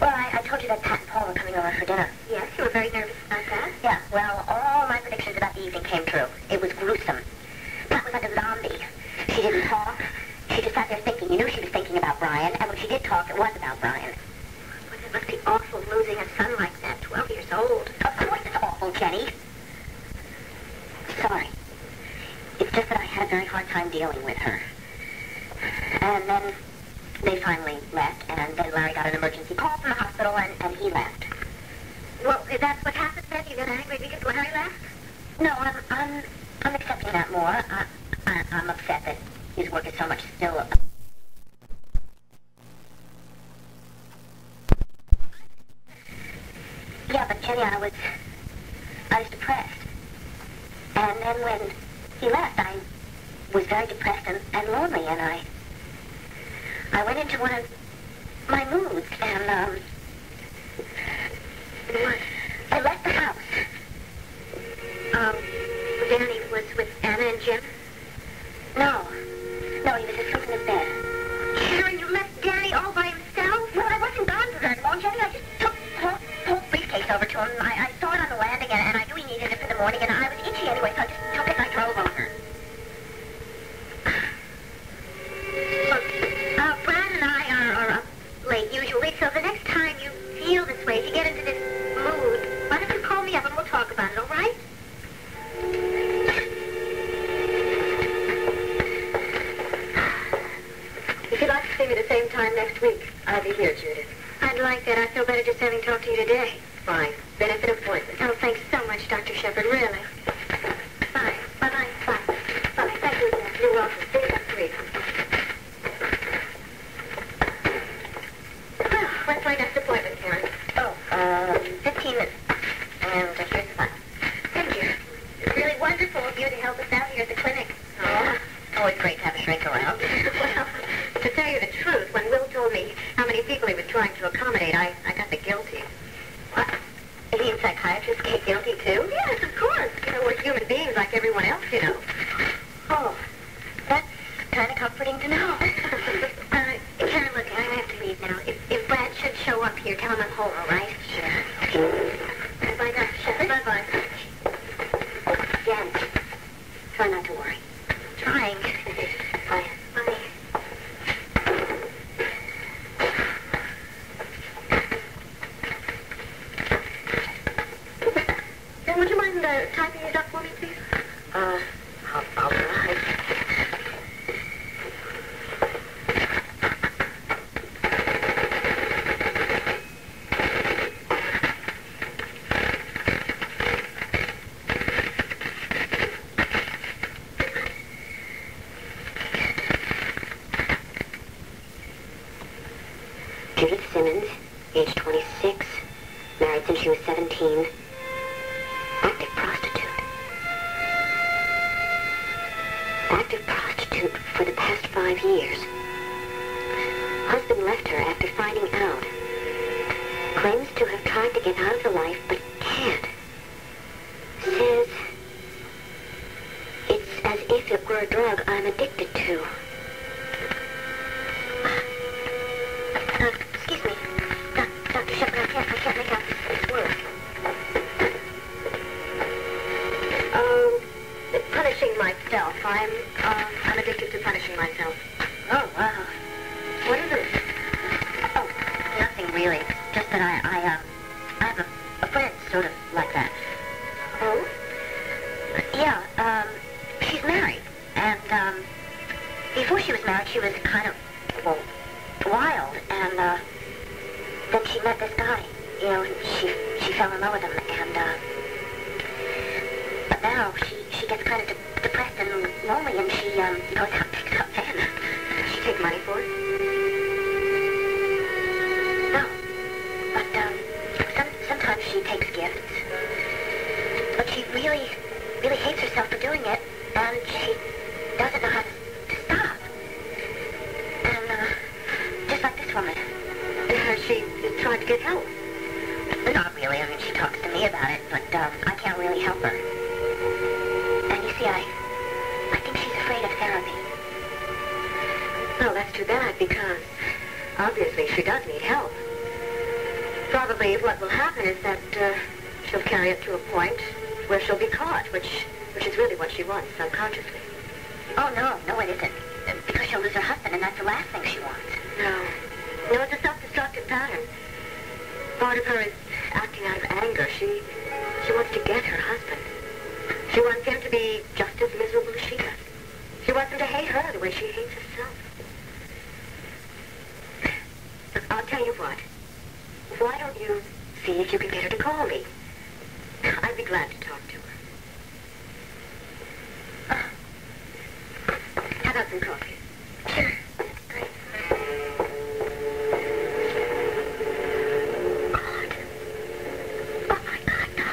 Speaker 3: Well, I told you that Pat and Paul were coming over for dinner.
Speaker 1: Yes, you were very nervous about that.
Speaker 3: Yeah, well, all my predictions about the evening came true. It was gruesome. Pat was like a zombie. She didn't talk. She just sat there thinking. You knew she was thinking about Brian, and when she did talk, it was about Brian.
Speaker 1: But it must be awful losing a son like that, 12 years old.
Speaker 3: Of course it's awful, Jenny. Sorry. It's just that I had a very hard time dealing with her. And then they finally left, and then Larry got an emergency call from the hospital, and he left.
Speaker 1: Well, if that's what happened then, you got angry because Larry left?
Speaker 3: No, I'm accepting that more. I'm upset that his work is so much still. Yeah, but Jenny, I was depressed. And then when he left, I was very depressed and lonely, and I went into one of my moods, and, I left the house.
Speaker 1: Danny was with Anna and Jim?
Speaker 3: No, he was asleep in his bed.
Speaker 1: Karen, you left Danny all by himself?
Speaker 3: Well, I wasn't gone for very long, Jenny. I just took the whole briefcase over to him. I saw it on the landing, and I knew he needed it for the morning, and I was itchy anyway, so I just took it and I drove over.
Speaker 1: Look, Brad and I are up late usually, so the next time you feel this way, if you get into this mood, why don't you call me up and we'll talk about it, all right?
Speaker 3: If you'd like to see me the same time next week, I'll be here, Judith.
Speaker 1: I'd like that. I feel better just having talked to you today.
Speaker 3: Fine. Benefit appointment.
Speaker 1: Oh, thanks so much, Dr. Shepard, really. Bye. Bye-bye. Bye.
Speaker 3: Bye. Thank you again. You're welcome. See you next week.
Speaker 1: Well, when's my next appointment, Karen?
Speaker 3: 15 minutes. And here's the file.
Speaker 1: Thank you. It's really wonderful of you to help us out here at the clinic.
Speaker 3: Oh, always great to have a shrink around.
Speaker 1: Well, to tell you the truth, when Will told me how many people he was trying to accommodate, I got the guilty. What? You mean psychiatrists get guilty, too? Yes, of course. You know, we're human beings like everyone else, you know. Oh, that's kind of comforting to know. Karen, look, I have to leave now. If Brad should show up here, tell him I'm home, all right? Sure. Bye, Dr. Shepherd. Bye-bye. Jen, try not to worry. Trying. Bye. Bye. Then would you mind typing it up for me, please? I'll try.
Speaker 3: Judith Simmons, age 26, married since she was 17, active prostitute. Active prostitute for the past 5 years. Husband left her after finding out. Claims to have tried to get out of the life, but can't. Says it's as if it were a drug I'm addicted to. Excuse me. Dr. Shepherd, I can't make out this word.
Speaker 1: Punishing myself. I'm addicted to punishing myself. Oh, wow. What is it?
Speaker 3: Oh, nothing really. It's just that I have a friend sort of like that.
Speaker 1: Oh?
Speaker 3: Yeah, she's married. And, before she was married, she was kind of, well, wild. And, then she met this guy. You know, she fell in love with him. And, but now she gets kind of depressed and lonely, and she, goes out and picks up men.
Speaker 1: Does she take money for it?
Speaker 3: No. But, sometimes she takes gifts. But she really hates herself for doing it, and she doesn't know how to stop. And, just like this woman.
Speaker 1: Has she tried to get help?
Speaker 3: Not really. I mean, she talks to me about it, but, I can't really help her. And you see, I think she's afraid of therapy.
Speaker 1: Oh, that's too bad, because obviously she does need help. Probably what will happen is that she'll carry it to a point where she'll be caught, which is really what she wants subconsciously.
Speaker 3: Oh, no, it isn't. Because she'll lose her husband, and that's the last thing she wants.
Speaker 1: No, it's a self-destructive pattern. Part of her is acting out of anger. She wants to get her husband. She wants him to be just as miserable as she does. She wants him to hate her the way she hates herself. I'll tell you what. Why don't you see if you can get her to call me? I'd be glad to talk to her. How about some coffee?
Speaker 3: Sure. Great. God. Oh, my God, no.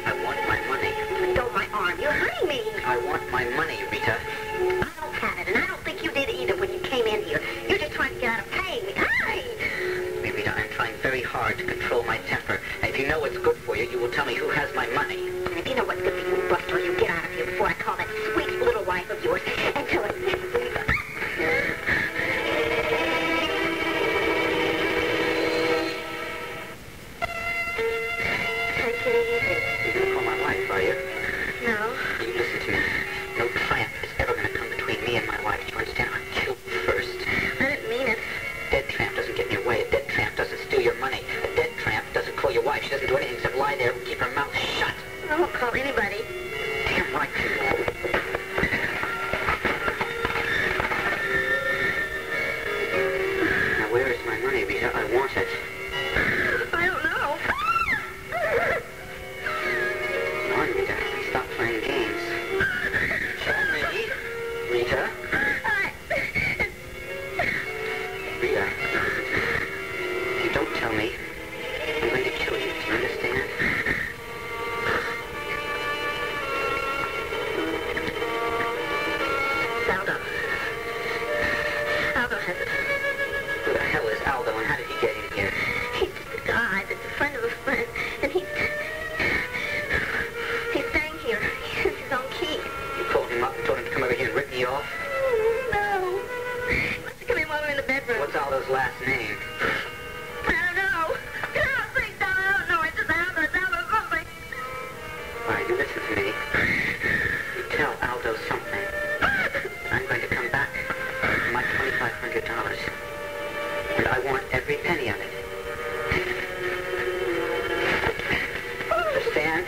Speaker 5: I want my money.
Speaker 1: Let go of my arm. You're hurting me.
Speaker 5: I want my money, Rita.
Speaker 1: I don't have it, and I don't think you did either when you came in here. You're just trying to get out of paying me. Hey!
Speaker 5: Rita, I'm trying very hard to control my temper. And if you know what's good for you, you will tell me who has my money.
Speaker 1: And if you know what's good for you, Butler, you get out of here before I call that sweet little wife of yours and tell her never leave us. Take it easy.
Speaker 5: You're gonna call my wife, are you?
Speaker 1: No.
Speaker 5: You listen to me. No tramp is ever gonna come between me and my wife. Do you understand? I'll kill you first.
Speaker 1: I didn't mean it.
Speaker 5: A dead tramp doesn't get in your way. A dead tramp doesn't steal your money. A dead tramp doesn't call your wife. She doesn't do anything except lie there and keep her mouth shut.
Speaker 1: I won't call anybody.
Speaker 5: Damn right you won't. Now where is my money, Rita? I want it.
Speaker 1: I don't know.
Speaker 5: Come on, Rita. Stop playing games. Tell me. Rita? Rita, if you don't tell me, I'm going to kill you. Do you understand?
Speaker 1: Aldo has it.
Speaker 5: Who the hell is Aldo and I want every penny of it. Understand?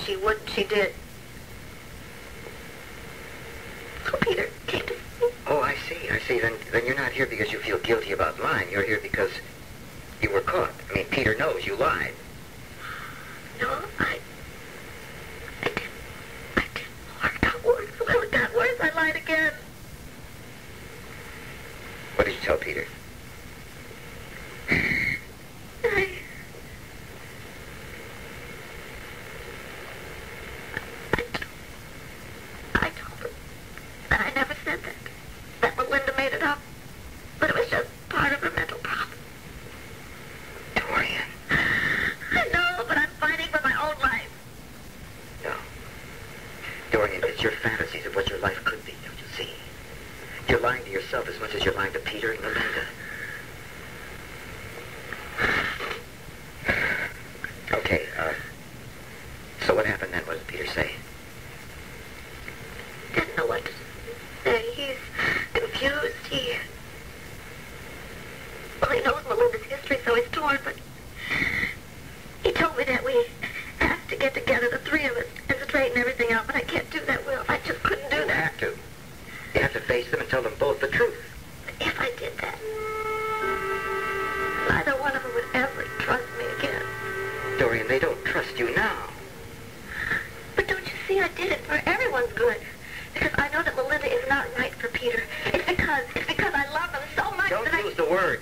Speaker 1: She wouldn't. She did. So Peter came to see.
Speaker 2: Oh, I see. I see. Then you're not here because you feel guilty about lying. You're here because you were caught. I mean, Peter knows you lied.
Speaker 1: No, I didn't. Oh, it got worse. Well, it got worse. I lied again.
Speaker 2: What did you tell Peter?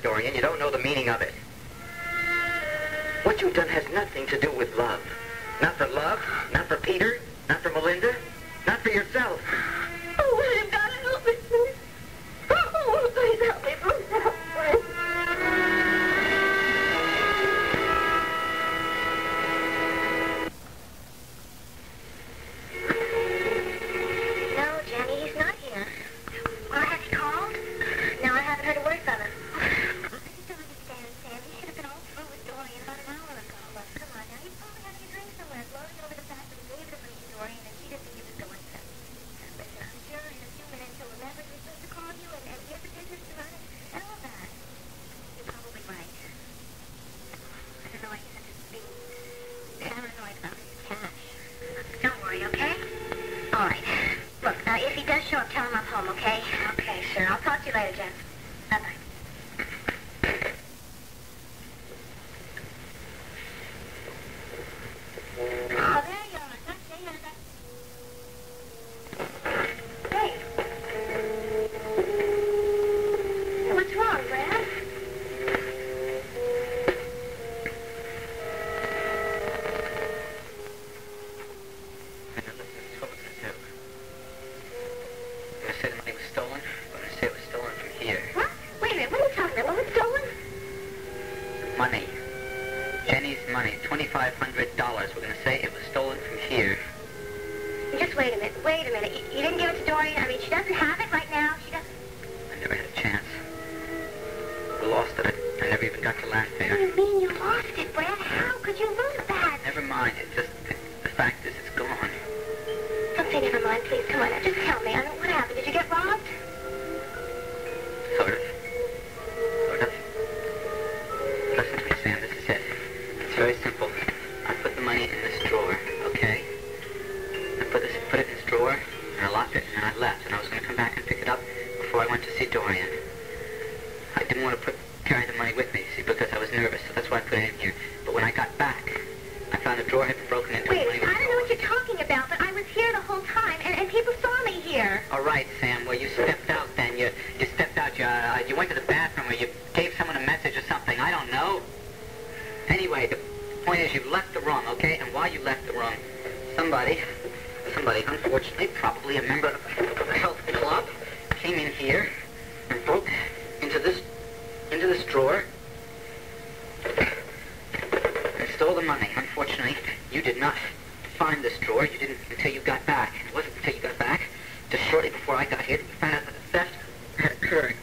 Speaker 2: Dorian, you don't know the meaning of it. What you've done has nothing to do with love. Not for love, not for Peter, not for Melinda, not for yourself.
Speaker 1: Oh, William, God, help me, please. Oh, please help me, please help me.
Speaker 3: No, Jenny, he's not here. Well, has he called? No, I haven't heard a word from him. I just don't understand, Sam. You should have been all through with Dorian about an hour ago. Look, come on now. He's probably having a drink somewhere, gloating over the fact that he gave it to Dorian and she didn't think he was going to. Listen, I'm sure in a few minutes he'll remember he was supposed to call you and get the business to run and all that. You're probably right. I don't know why he's such a big paranoid about his cash. Don't worry, okay? All right. Look, if he does show up, tell him I'm home, okay? Okay, sure. I'll talk to you later, Jen. Bye-bye. Oh, there you are. That's it. Hey. What's wrong, Brad?
Speaker 5: Jenny's money, $2,500. We're going to say it was stolen from here.
Speaker 3: Just wait a minute. You didn't give it to Dorian? I mean, she doesn't have it right now. She doesn't...
Speaker 5: I never had a chance. I lost it. I never even got to Lafayette.
Speaker 3: What do you mean you lost it, Brad? How could you lose that?
Speaker 5: Never mind. It's just... The fact is, it's gone.
Speaker 3: Don't say never mind, please. Come on, now, just tell me. I don't... What happened? Did you get robbed?
Speaker 5: Sort of. Listen to me, Sam. This is it. It's very simple. I put the money in this drawer, okay? I put it in this drawer, and I locked it, and I left. And I was going to come back and pick it up before I went to see Dorian. I didn't want to carry the money with me, see, because I was nervous, so that's why I put it in here. But when I got back, I found the drawer had been broken into.
Speaker 3: Wait, I don't know what you're talking about, but I was here the whole time, and people saw me here.
Speaker 5: All right, Sam. Well, you stepped out then. You stepped out. You went to the bathroom, or you gave someone a message or something. I don't know. Anyway, the point is you left the room, okay? And while you left the room, somebody, unfortunately, probably a member of the health club, came in here and broke into this drawer and stole the money. Unfortunately, you did not find this drawer. You didn't until you got back. It wasn't until you got back, just shortly before I got here, that you found out that the theft had occurred.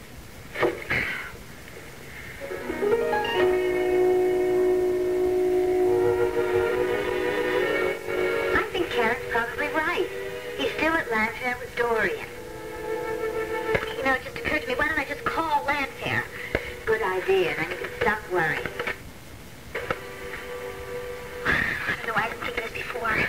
Speaker 3: I think Karen's probably right. He's still at Lanfair with Dorian. You know, it just occurred to me, why don't I just call Lanfair? Good idea, then you can stop worrying. I don't know why I didn't think of this before.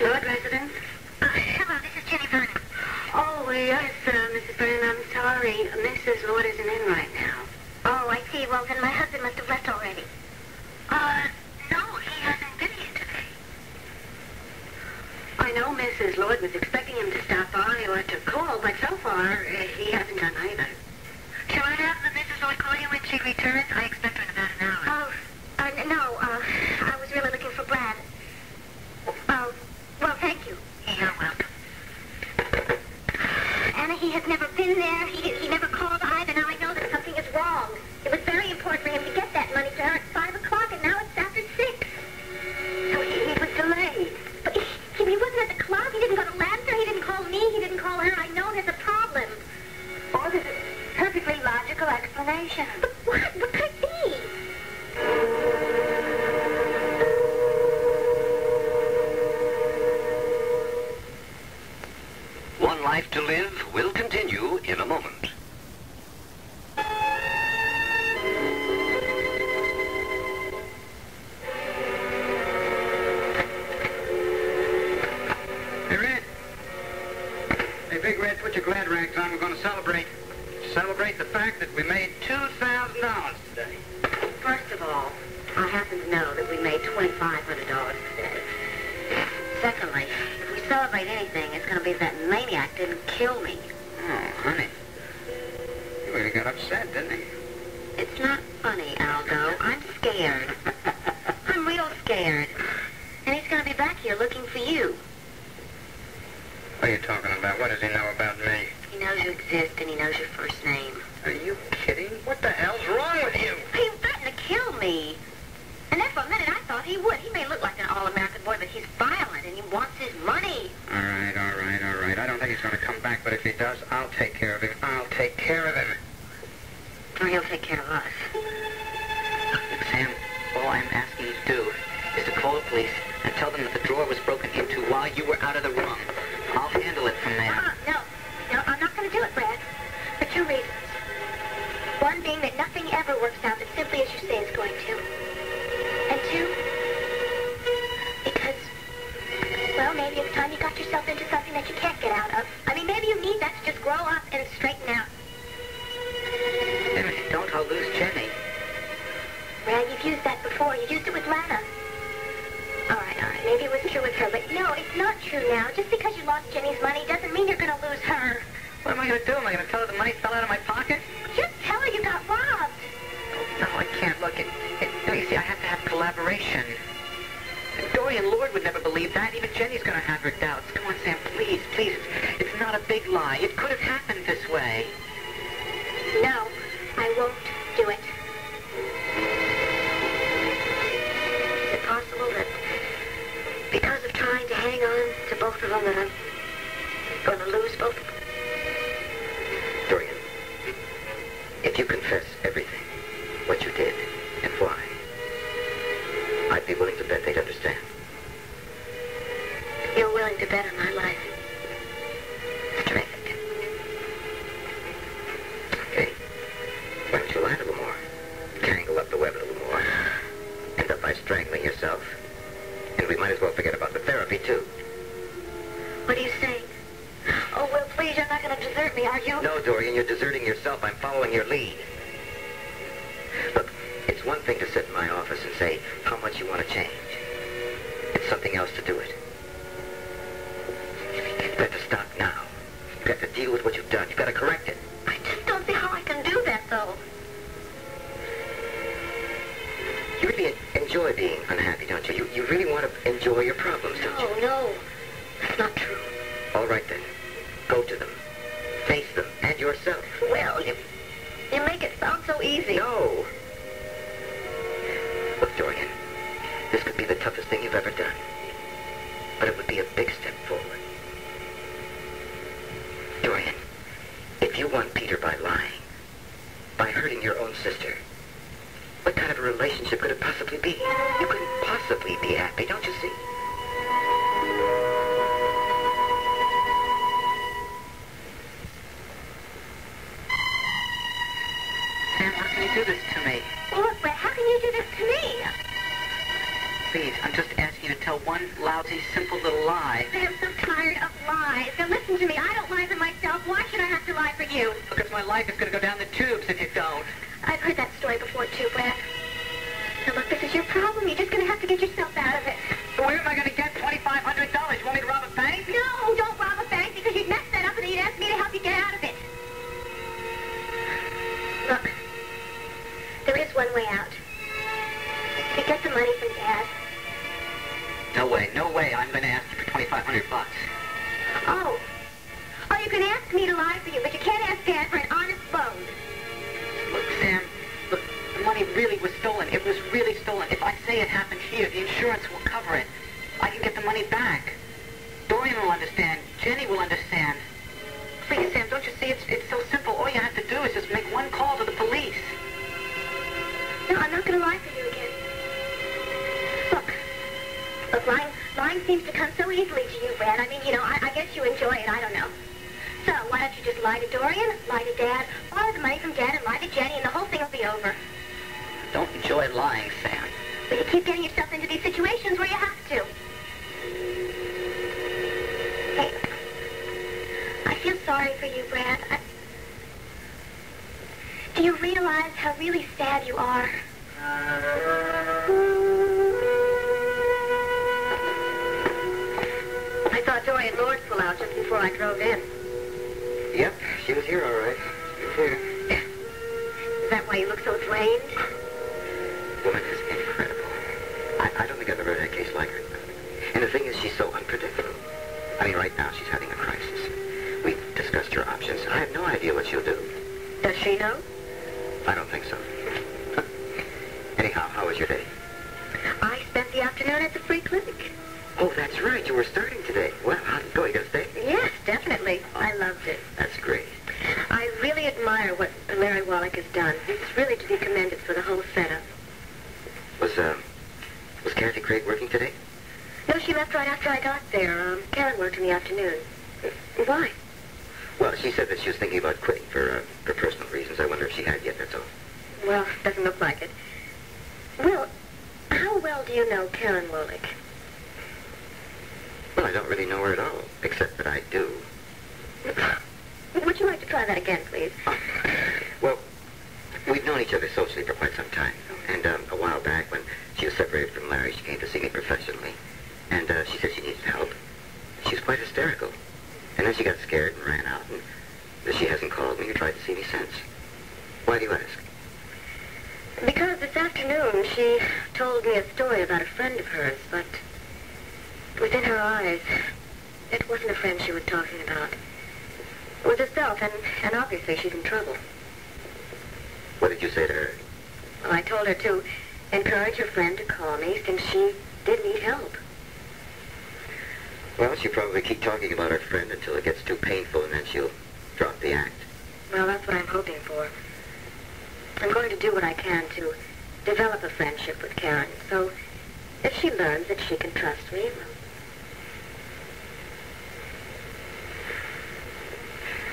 Speaker 3: Lord residence? Hello, this is Jenny Vernon. Oh, yes, Mrs. Vernon, I'm sorry. Mrs. Lord isn't in right now. Oh, I see. Well, then my husband must have left already. No, he hasn't been here today. I know Mrs. Lord was expecting him to stop by or to call, but so far, he hasn't done either. Shall I have Mrs. Lord call you when she returns? I expect her in about an hour. No, I was really looking for Brad. Oh, well, thank you. You're welcome. Anna, he has never been there. He never called either. Now I know that something is wrong. It was very important for him to get that money to her at 5 o'clock, and now it's after 6. So he was delayed. But he wasn't at the club. He didn't go to Lancaster. He didn't call me. He didn't call her. I know there's a problem. Or there's a perfectly logical explanation. But what? What could it be?
Speaker 6: One Life to Live will continue in a moment.
Speaker 4: Hey, Red. Hey, Big Red, put your glad rags on. We're going to celebrate the fact that we made $2,000 today.
Speaker 3: First of all, I happen to know that we made $2,500 today. Secondly, if we celebrate anything, it's going to be that maniac didn't kill me.
Speaker 4: Oh, honey. You really got upset, didn't he?
Speaker 3: It's not funny, Aldo. I'm scared. I'm real scared. And he's going to be back here looking for you.
Speaker 4: What are you talking about? What does he know about me?
Speaker 3: He knows you exist, and he knows your first name.
Speaker 4: Are you kidding? What the hell's wrong with you?
Speaker 3: He threatened to kill me. And then for a minute, I thought he would. He may look like an all-American boy, but he's violent, and he wants his money.
Speaker 4: All right. I don't think he's going to come back, but if he does, I'll take care of him.
Speaker 3: Or he'll take care of us.
Speaker 5: Sam, all I'm asking you to do is to call the police and tell them that the drawer was broken into while you were out of the room. I'll handle it from there.
Speaker 3: No, I'm not going to do it, Brad. For 2 reasons. One being that nothing ever works out as simply as you say it's going to. And 2, because, well, maybe it's time you got yourself into something that you can't get out of. I mean, maybe you need that to just grow up and straighten out.
Speaker 5: If you don't, I'll lose Jenny.
Speaker 3: Brad, you've used that before. You used it with Lana. All right. Maybe it was true with her, but no, it's not true now. Just because you lost Jenny's money doesn't mean you're going to lose her.
Speaker 5: What am I going to do? Am I going to tell her the money fell out of my pocket?
Speaker 3: Just tell her you got robbed.
Speaker 5: No, I can't. Look, you see, I have to have collaboration. Dorian Lord would never believe that. Even Jenny's going to have her doubts. Come on, Sam, please. lie. It could have happened this way.
Speaker 3: No, I won't do it. Is it possible that because of trying to hang on to both of them that I'm going to lose both of them?
Speaker 2: Dorian, if you confess everything, what you did and why, I'd be willing to bet they'd understand.
Speaker 3: You're willing to bet on my life. It's terrific.
Speaker 2: Okay. Why don't you lie a little more? Tangle up the web a little more. End up by strangling yourself. And we might as well forget about the therapy, too.
Speaker 3: What are you saying? Oh, Will, please, you're not going to desert me, are you?
Speaker 2: No, Dorian, you're deserting yourself. I'm following your lead. Look, it's one thing to sit in my office and say how much you want to change. It's something else to do it. You've got to stop now. You've got to deal with what you've done. You've got to correct it.
Speaker 3: I just don't see how I can do that, though.
Speaker 2: You really enjoy being unhappy, don't you? You really want to enjoy your problems, don't you?
Speaker 3: Oh, no. That's not true.
Speaker 2: All right, then. Go to them. Face them. And yourself.
Speaker 3: Well, you make it sound so easy.
Speaker 2: No. Look, Dorian, this could be the toughest thing you've ever done. But it would be a big step forward. Dorian, if you won Peter by lying, by hurting your own sister, what kind of a relationship could it possibly be? You couldn't possibly be happy, don't you see?
Speaker 5: Sam, how can you do this to me?
Speaker 3: Look, Brett, how can you do this to me?
Speaker 5: Please, I'm just asking you to tell one lousy, simple little lie.
Speaker 3: I am so tired of lies. Now listen to me. I don't lie for myself. Why should I have to lie for you?
Speaker 5: Because my life is going to go down the tubes if you don't.
Speaker 3: I've heard that story before, too, Brett. Now, look, this is your problem. You're just going to have to get yourself out of it.
Speaker 5: So where am I going to get $2,500? You want me to rob a bank?
Speaker 3: No, don't rob a bank because you'd mess that up and then you'd ask me to help you get out of it. Look, there is one way out. You get the money from Dad.
Speaker 5: No way. I'm going to ask you for $2,500.
Speaker 3: Oh, you can ask me to lie for you, but you can't ask Dad for an honest loan.
Speaker 5: Look, Sam, look, the money really was stolen. It was really stolen. If I say it happened here, the insurance will cover it. I can get the money back. Dorian will understand. Jenny will understand. Please, Sam, don't you see? It's so simple. All you have to do is just make one call to the police.
Speaker 3: No, I'm not going to lie for you again. Look, lying seems to come so easily to you, Brad. I mean, you know, I guess you enjoy it. I don't know. So, why don't you just lie to Dorian, lie to Dad, borrow the money from Dad, and lie to Jenny, and the whole thing will be over.
Speaker 5: Don't enjoy lying, Sam.
Speaker 3: But you keep getting yourself into these situations where you have to. Hey, I feel sorry for you, Brad. Do you realize how really sad you are? I saw Dorian Lord pull out just before I drove in.
Speaker 2: Yep, she was here, all right. She was here.
Speaker 3: Is that why you look so drained?
Speaker 2: Woman is incredible. I don't think I've ever had a case like her. And the thing is, she's so unpredictable. I mean, right now she's having a crisis. We've discussed her options. I have no idea what she'll do.
Speaker 3: Does she know?
Speaker 2: I don't think so. Anyhow, how was your day?
Speaker 3: I spent the afternoon at the free clinic.
Speaker 2: Oh, that's right. You were starting today. Well, how'd it go? You gonna stay?
Speaker 3: Yes, definitely. I loved it.
Speaker 2: That's great.
Speaker 3: I really admire what Larry Wolek has done. It's really to be commended for the whole setup.
Speaker 2: Was Kathy Craig working today?
Speaker 3: No, she left right after I got there. Karen worked in the afternoon. Why?
Speaker 2: Well, she said that she was thinking about quitting for personal reasons. I wonder if she had yet, that's all.
Speaker 3: Well, doesn't look like it. Will, how well do you know Karen Wolek?
Speaker 2: Well, I don't really know her at all, except that I do.
Speaker 3: Would you like to try that again, please?
Speaker 2: Well, we've known each other socially for quite some time. And a while back, when she was separated from Larry, she came to see me professionally. And she said she needed help. She was quite hysterical. And then she got scared and ran out. And she hasn't called me or tried to see me since. Why do you ask?
Speaker 3: Because this afternoon she told me a story about a friend of hers, but within her eyes, it wasn't a friend she was talking about.
Speaker 1: With herself, and obviously she's in trouble.
Speaker 2: What did you say to her?
Speaker 1: Well, I told her to encourage her friend to call me since she did need help.
Speaker 2: Well, she'll probably keep talking about her friend until it gets too painful, and then she'll drop the act.
Speaker 1: Well, that's what I'm hoping for. I'm going to do what I can to develop a friendship with Karen, so if she learns that she can trust me, well...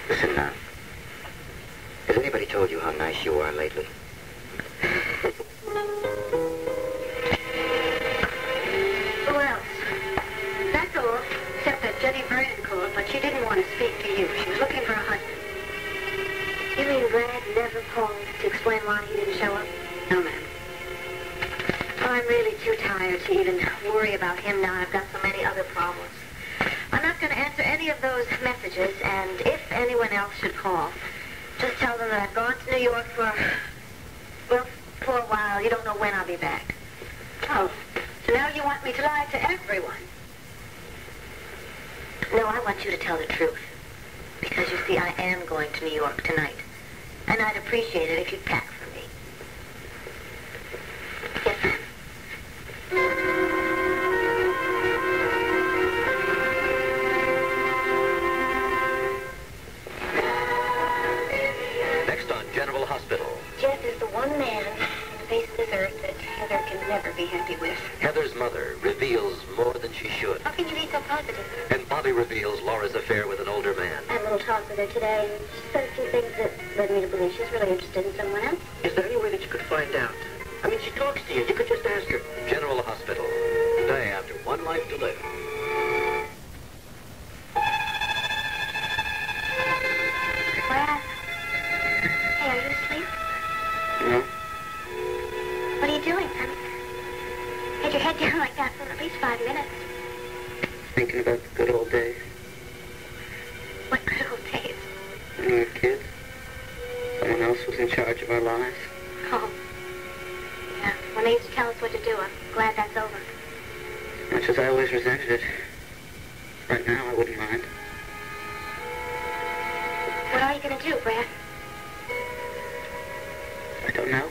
Speaker 2: Listen now. Has anybody told you how nice you are lately?
Speaker 1: Who else? That's all, except that Jenny Vernon called, but she didn't want to speak to you. She was looking for a husband. You mean Brad never called to explain why he didn't show up? No, ma'am. Well, I'm really too tired to even worry about him now. I've got so many other problems. I'm not going to answer any of those messages, and if anyone else should call, just tell them that I've gone to New York for a while. You don't know when I'll be back. Oh, so now you want me to lie to everyone? No, I want you to tell the truth. Because, you see, I am going to New York tonight. And I'd appreciate it if you'd pack for me. Yes, ma'am.
Speaker 6: Next on General Hospital.
Speaker 1: Jeff is the one man on the face of this earth that Heather can never be happy with.
Speaker 6: Heather's mother reveals more than she should.
Speaker 1: How can you be so positive?
Speaker 6: And Bobby reveals Laura's affair with an older man.
Speaker 3: I had a little talk with her today, and she said a few things that led me to believe she's really interested in someone else.
Speaker 2: Is there any way that you could find out? I mean, she talks to you. You could just ask her.
Speaker 6: General Hospital. Day after one life to live.
Speaker 3: Brad? Hey, are you asleep?
Speaker 2: No.
Speaker 3: What are you doing, honey? Had your head down like that for at least 5 minutes.
Speaker 2: Thinking about the good old days.
Speaker 3: What good old days.
Speaker 2: When we were kids. Someone else was in charge of our lives.
Speaker 3: Oh. Yeah, when they used to tell us what to do, I'm glad that's over.
Speaker 2: Much as I always resented it. Right now, I wouldn't mind.
Speaker 3: What are you going to do, Brad?
Speaker 2: I don't know.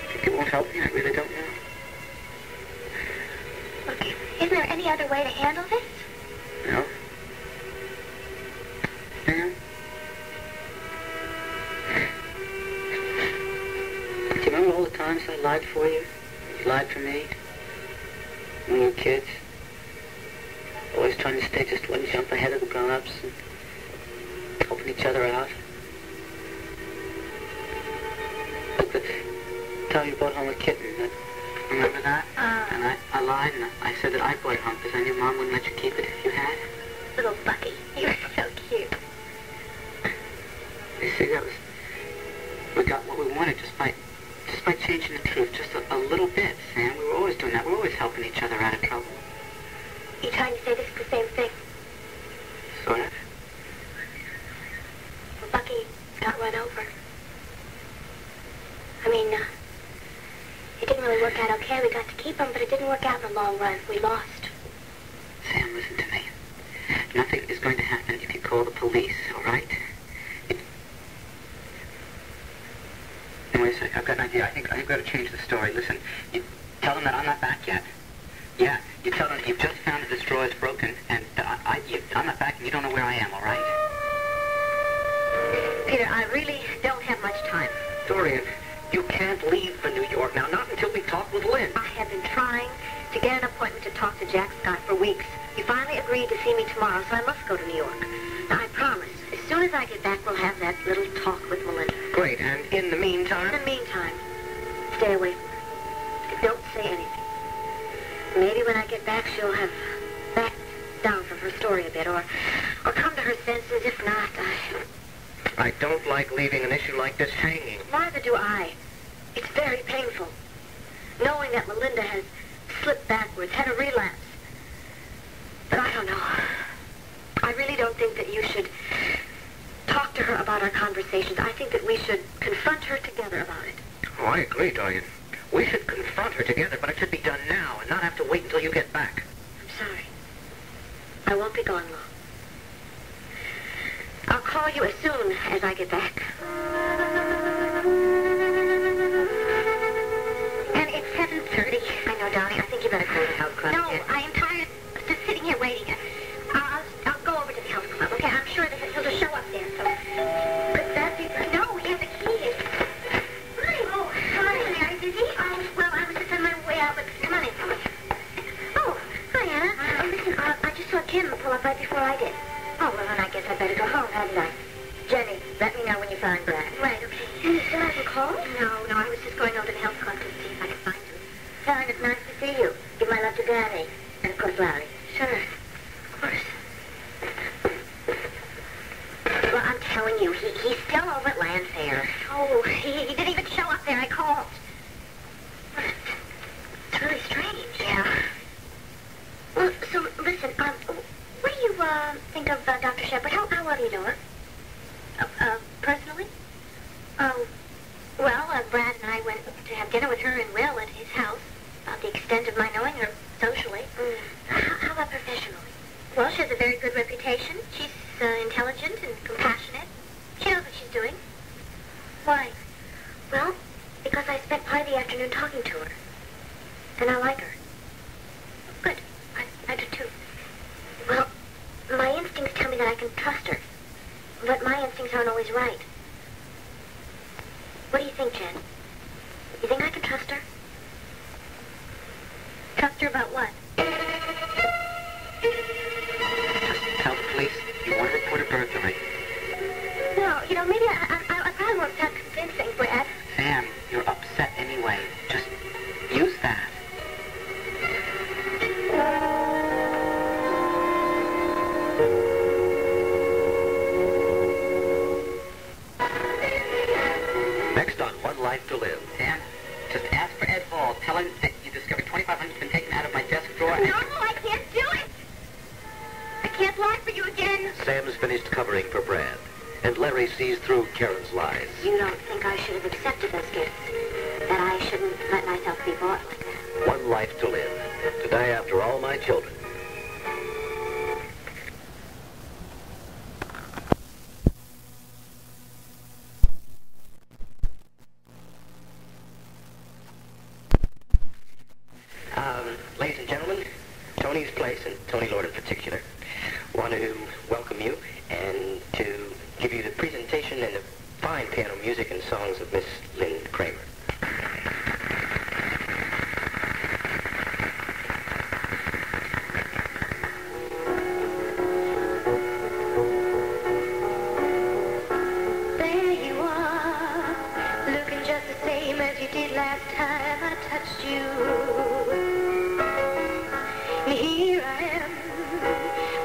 Speaker 2: I think it won't help me. I really don't know.
Speaker 3: Look, isn't there any other way to handle this?
Speaker 2: No. Ma'am? Do you remember all the times I lied for you? You lied for me? When we were kids? Always trying to stay just one jump ahead of the grown-ups and helping each other out. Like the time you brought home a kitten. Remember that? And I lied and I said that I bought it home because I knew Mom wouldn't let you keep it if you had.
Speaker 3: Little Bucky, you're so cute.
Speaker 2: You see, that was... We got what we wanted just by changing the truth just a little bit, Sam. We were always doing that. We were always helping each other out of trouble.
Speaker 3: You trying to say this is the same thing?
Speaker 2: Sort of.
Speaker 3: Well, Bucky got run over. I mean, it didn't really work out okay. We got to keep him, but it didn't work out in the long run. We lost.
Speaker 2: Sam, listen to me. Nothing is going to happen if you call the police, all right? Wait a second. I've got an idea. I think we ought to change the story. Listen, you tell them that I'm not back yet. Yeah, you tell them that you've just found that the straw is broken, and I'm not back, and you don't know where I am, all right?
Speaker 1: Peter, I really don't have much time.
Speaker 2: Dorian, you can't leave for New York now, not until we talk with Lynn.
Speaker 1: I have been trying to get an appointment to talk to Jack Scott for weeks. He finally agreed to see me tomorrow, so I must go to New York. Now, I promise, as soon as I get back, we'll have that little talk with Melinda.
Speaker 2: Great, and in the meantime?
Speaker 1: In the meantime, stay away from her. Don't say anything. Maybe when I get back, she'll have backed down from her story a bit, or come to her senses. If not,
Speaker 2: I don't like leaving an issue like this hanging.
Speaker 1: Neither do I. It's very painful. Knowing that Melinda has slipped backwards, had a relapse. But I don't know. I really don't think that you should talk to her about our conversations. I think that we should confront her together about it.
Speaker 2: Oh, I agree, Dorian. We should confront her together, but it should be done now and not have to wait until you get back.
Speaker 1: I'm sorry. I won't be gone long. I'll call you as soon as I get back. And it's 7:30. I know, darling. I think you better go to the health club. No, I am tired of just sitting here waiting. I'll go over to the health club, okay? I'm sure that he'll just show up there, so... Could that be... No, he has a key. Hi. Oh, hi. Are you busy? Well, I was just on my way out, but come on in. Oh, hi, Anna. Listen, I just saw Jim pull up right before I did. Oh, well, then I guess I'd better go home, hadn't I? Jenny, let me know when you find Brad. Right, okay. And you still haven't called? No, I was just going over to the health club to see if I could find him. Tell him it's nice to see you. Give my love to Granny. And, of course, Larry. Sure. Of course. Well, I'm telling you, he's still over at Land Fair. Oh, he didn't even show up there. I called. It's really strange. Yeah. Well, so, listen, what do you, think of, Dr. Shepard? How well do you know her? Personally? Well, Brad and I went to have dinner with her and Will at his house. About the extent of my knowing her socially. How about professionally? Well, she has a very good reputation. She's intelligent and compassionate. She knows what she's doing. Why? Well, because I spent part of the afternoon talking to her. And I like her. Good. I do too. Well, my instincts tell me that I can trust her. But my instincts aren't always right. What do you think, Jen? You think I can trust her? Trust her about what?
Speaker 2: Just tell the police you want to report a burglary.
Speaker 1: No, maybe I probably won't sound convincing, Brad.
Speaker 5: Sam, you're upset anyway. Just use that.
Speaker 2: Next on One Life to Live.
Speaker 5: Sam, just ask for Ed Hall. Tell him that you discovered $2,500's been taken out of my desk drawer.
Speaker 1: No, I can't do it. I can't lie for you again.
Speaker 2: Sam's finished covering for Brad, and Larry sees through Karen's lies.
Speaker 1: You don't think I should have accepted those gifts? That I shouldn't let myself be bought like that?
Speaker 2: One life to live. To die after all my children. Ladies and gentlemen, Tony's Place, and Tony Lord in particular, want to welcome you and to give you the presentation and the fine piano music and songs of Miss Lynn Cramer.
Speaker 1: There you are, looking just the same as you did last time I touched you. Here I am,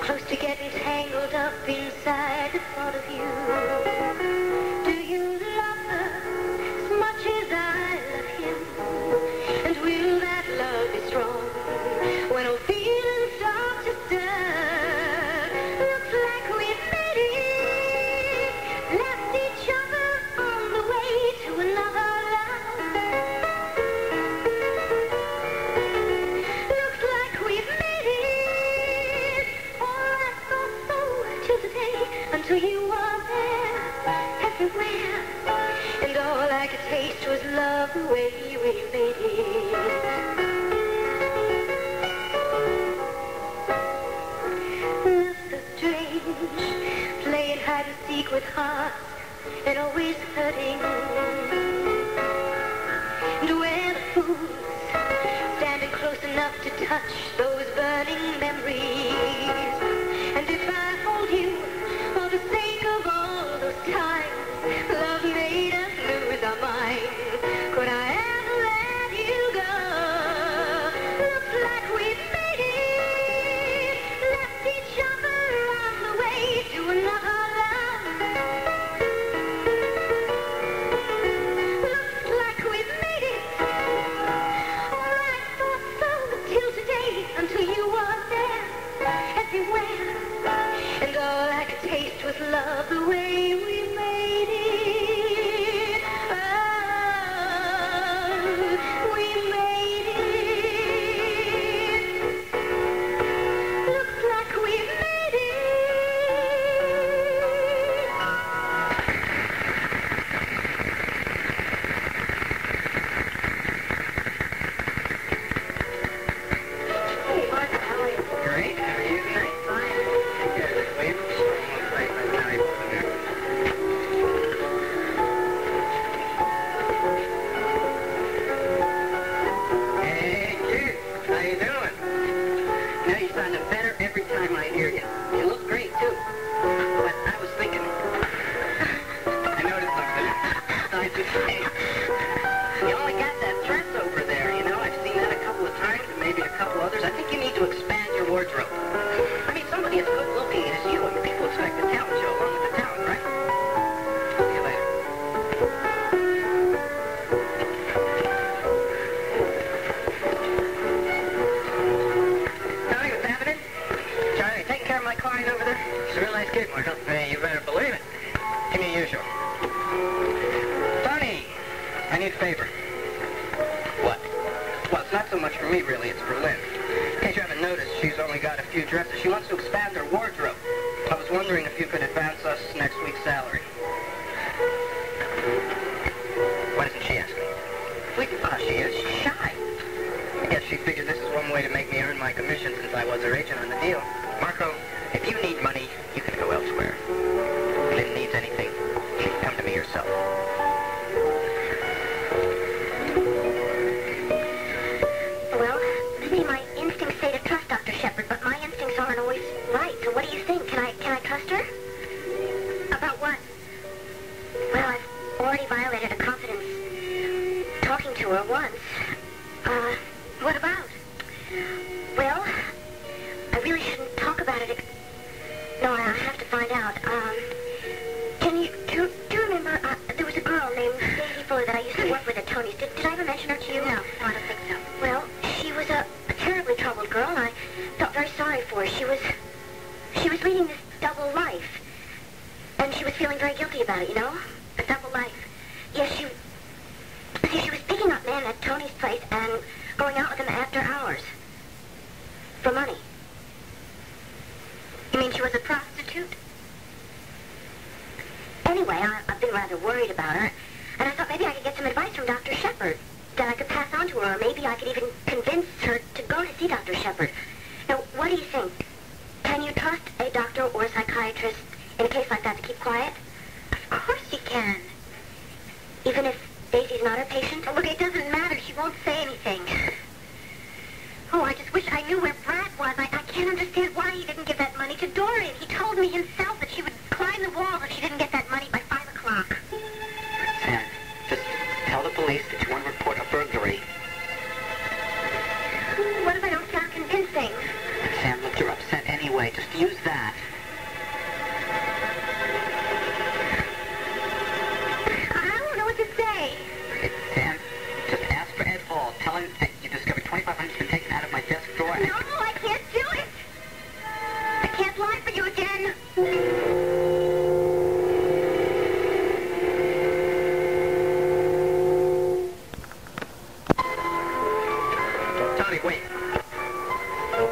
Speaker 1: close to getting tangled up inside the thought of you. Do you love her as much as I love him? And will that love be strong when all feelings start to stir? Looks like we made it, left each other on the way to another love. Looks like we've made it. Oh, I thought so till today, until you were there everywhere. And all I could taste was love the way we made it. Love's so strange, playing hide and seek with hearts and always hurting. And where the fools standing close enough to touch those burning memories. And if I hold you for the sake of all those times love made us lose our minds, could I ever let you go? Looks like we've made it, left each other on the way to another love. Looks like we've made it. All I thought so till today, until you were there everywhere. And all I could taste was love the way we made it. Oh, we made it. Looks like we made it.
Speaker 4: brother? He's a real nice kid, Marco. Hey, you better believe it. Give me your usual. Tony, I need a favor.
Speaker 5: What?
Speaker 4: Well, it's not so much for me, really. It's for Lynn. In case you haven't noticed, she's only got a few dresses. She wants to expand her wardrobe. I was wondering if you could advance us next week's salary.
Speaker 5: Why doesn't she ask me?
Speaker 4: She is. She's shy. I guess she figured this is one way to make me earn my commission since I was her agent on the deal.
Speaker 5: Marco, if you need money, you can go elsewhere. If Lynn needs anything, she can come to me herself.
Speaker 3: Well, maybe my instincts say to trust Dr. Shepard, but my instincts aren't always right. So what do you think? Can I trust her? About what? Well, I've already violated a confidence talking to her once. What about? Well, I really shouldn't talk about it. No, I have to find out. Do you remember, there was a girl named Daisy Fuller that I used to work with at Tony's. Did I ever mention her to you? No, I don't think so. Well, she was a terribly troubled girl, and I felt very sorry for her. She was leading this double life, and she was feeling very guilty about it, you know? A double life. Yes, she was picking up men at Tony's place and going out with them after hours. For money. You mean she was a prostitute? Anyway, I've been rather worried about her, and I thought maybe I could get some advice from Dr. Shepard that I could pass on to her, or maybe I could even convince her to go to see Dr. Shepard. Now, what do you think? Can you trust a doctor or a psychiatrist in a case like that to keep quiet? Of course you can. Even if Daisy's not her patient? Oh, look, it doesn't matter. She won't say anything. Oh, I just wish I knew where Brad was. I can't understand why he didn't give that money to Dorian. He told me himself that she would climb the walls if she didn't get that money by 5 o'clock.
Speaker 5: Sam, just tell the police that you want to report a burglary.
Speaker 3: What if I don't sound convincing?
Speaker 5: Sam, look, you're upset anyway. Just use that.
Speaker 3: I don't know what to say.
Speaker 5: Sam, just ask for Ed Hall. Tell him that you discovered $2,500 has been taken out of my desk drawer.
Speaker 3: No, I can't do it. I can't lie for you again.
Speaker 4: Tony, wait.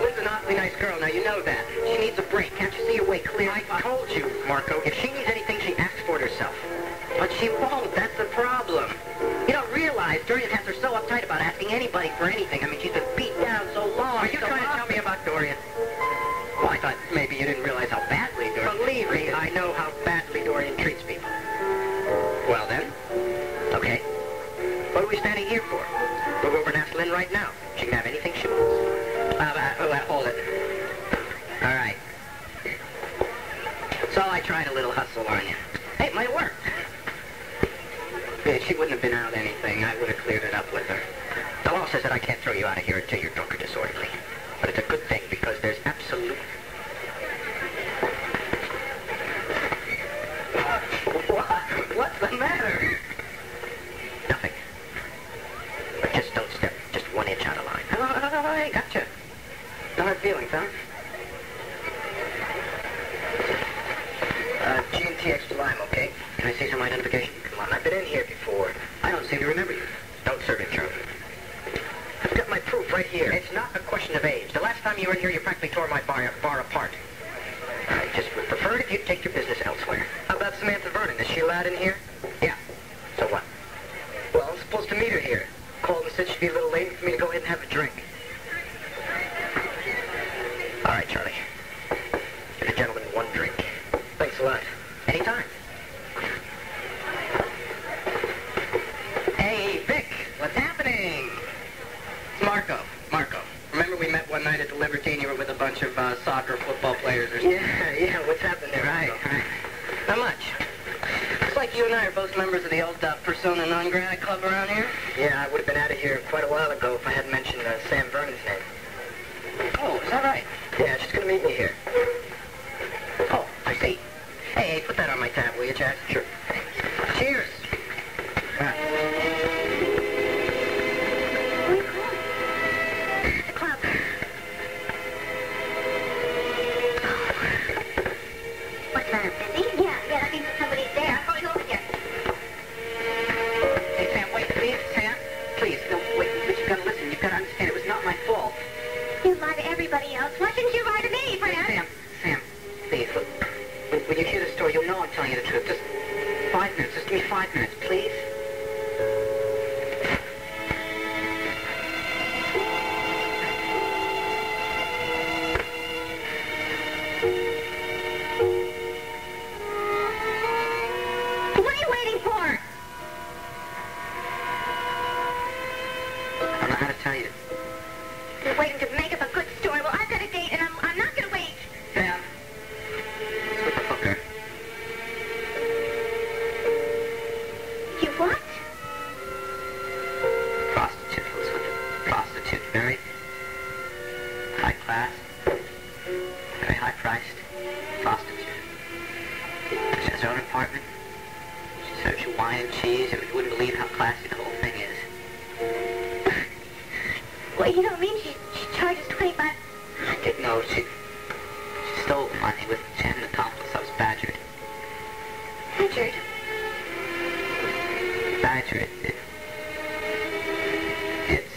Speaker 4: Lynn's an awfully nice girl. Now, you know that. She needs a break. Can't you see her way clear?
Speaker 5: I told you, Marco, if she needs anything, she asks for it herself.
Speaker 4: But she won't. That's the problem. You don't realize Dorian has her so uptight about asking anybody for anything. I mean, she's been beat down so long.
Speaker 5: Are you trying to tell me about Dorian?
Speaker 4: Well, I thought maybe you didn't realize how badly Dorian... Believe me, I know how badly Dorian treats people.
Speaker 5: Well, then.
Speaker 4: Okay. What are we standing here for? We'll go over and ask Lynn right now. She can have anything she wants. Hold it. All right. So I tried a little hustle on you. Hey, it might work. Yeah, she wouldn't have been out anything. I would have cleared it up with her. The law says that I can't throw you out of here until you're drunk or disorderly. But it's a good thing because there's absolute... What's the matter? Nothing. But just don't step just 1 inch out of line. Oh, I gotcha. No hard feelings, huh? G&T extra lime, okay? Can I see some identification? Come on, I've been in here before. I don't seem to remember you. Don't serve it, Charley. I've got my proof right here. It's not a question of age. The last time you were in here, you practically tore my bar apart. I just would prefer it if you'd take your business elsewhere. How about Samantha Vernon? Is she allowed in here? Yeah. So what? Well, I'm supposed to meet her here. Called and said she'd be a little late for me to go ahead and have a drink. All right, Charley. Give the gentleman 1 drink. Thanks a lot. Anytime. Hey, Vic, what's happening? It's Marco. Remember we met one night at the Libertine? You were with a bunch of soccer, football players or something. Yeah, what's happened there? Right. Not much. Looks like you and I are both members of the old Persona Non Grata club around here. Yeah, I would have been out of here quite a while ago if I hadn't mentioned Sam Vernon's name. Oh, is that right? Yeah, she's going to meet me here. Oh, I see. Hey, put that on my tab, will you, Jack? Sure. Cheers.
Speaker 5: telling you the truth. Just 5 minutes. Just give me 5 minutes, please.
Speaker 1: What are you waiting for?
Speaker 5: I don't know how to tell you.
Speaker 1: You're waiting to make up a good story. Well, I've got a date, and I'm not going to wait.
Speaker 5: Sam. With the hooker.
Speaker 1: You what?
Speaker 5: Prostitute. I was with a prostitute. Very high class. Very high priced. Prostitute. She has her own apartment. She serves you wine and cheese. You wouldn't believe how classy the whole thing is.
Speaker 1: Well, you don't mean she charges $25?
Speaker 5: No, she stole the money with Jen, the accomplice. I was badgered.
Speaker 1: Richard.
Speaker 5: Badger.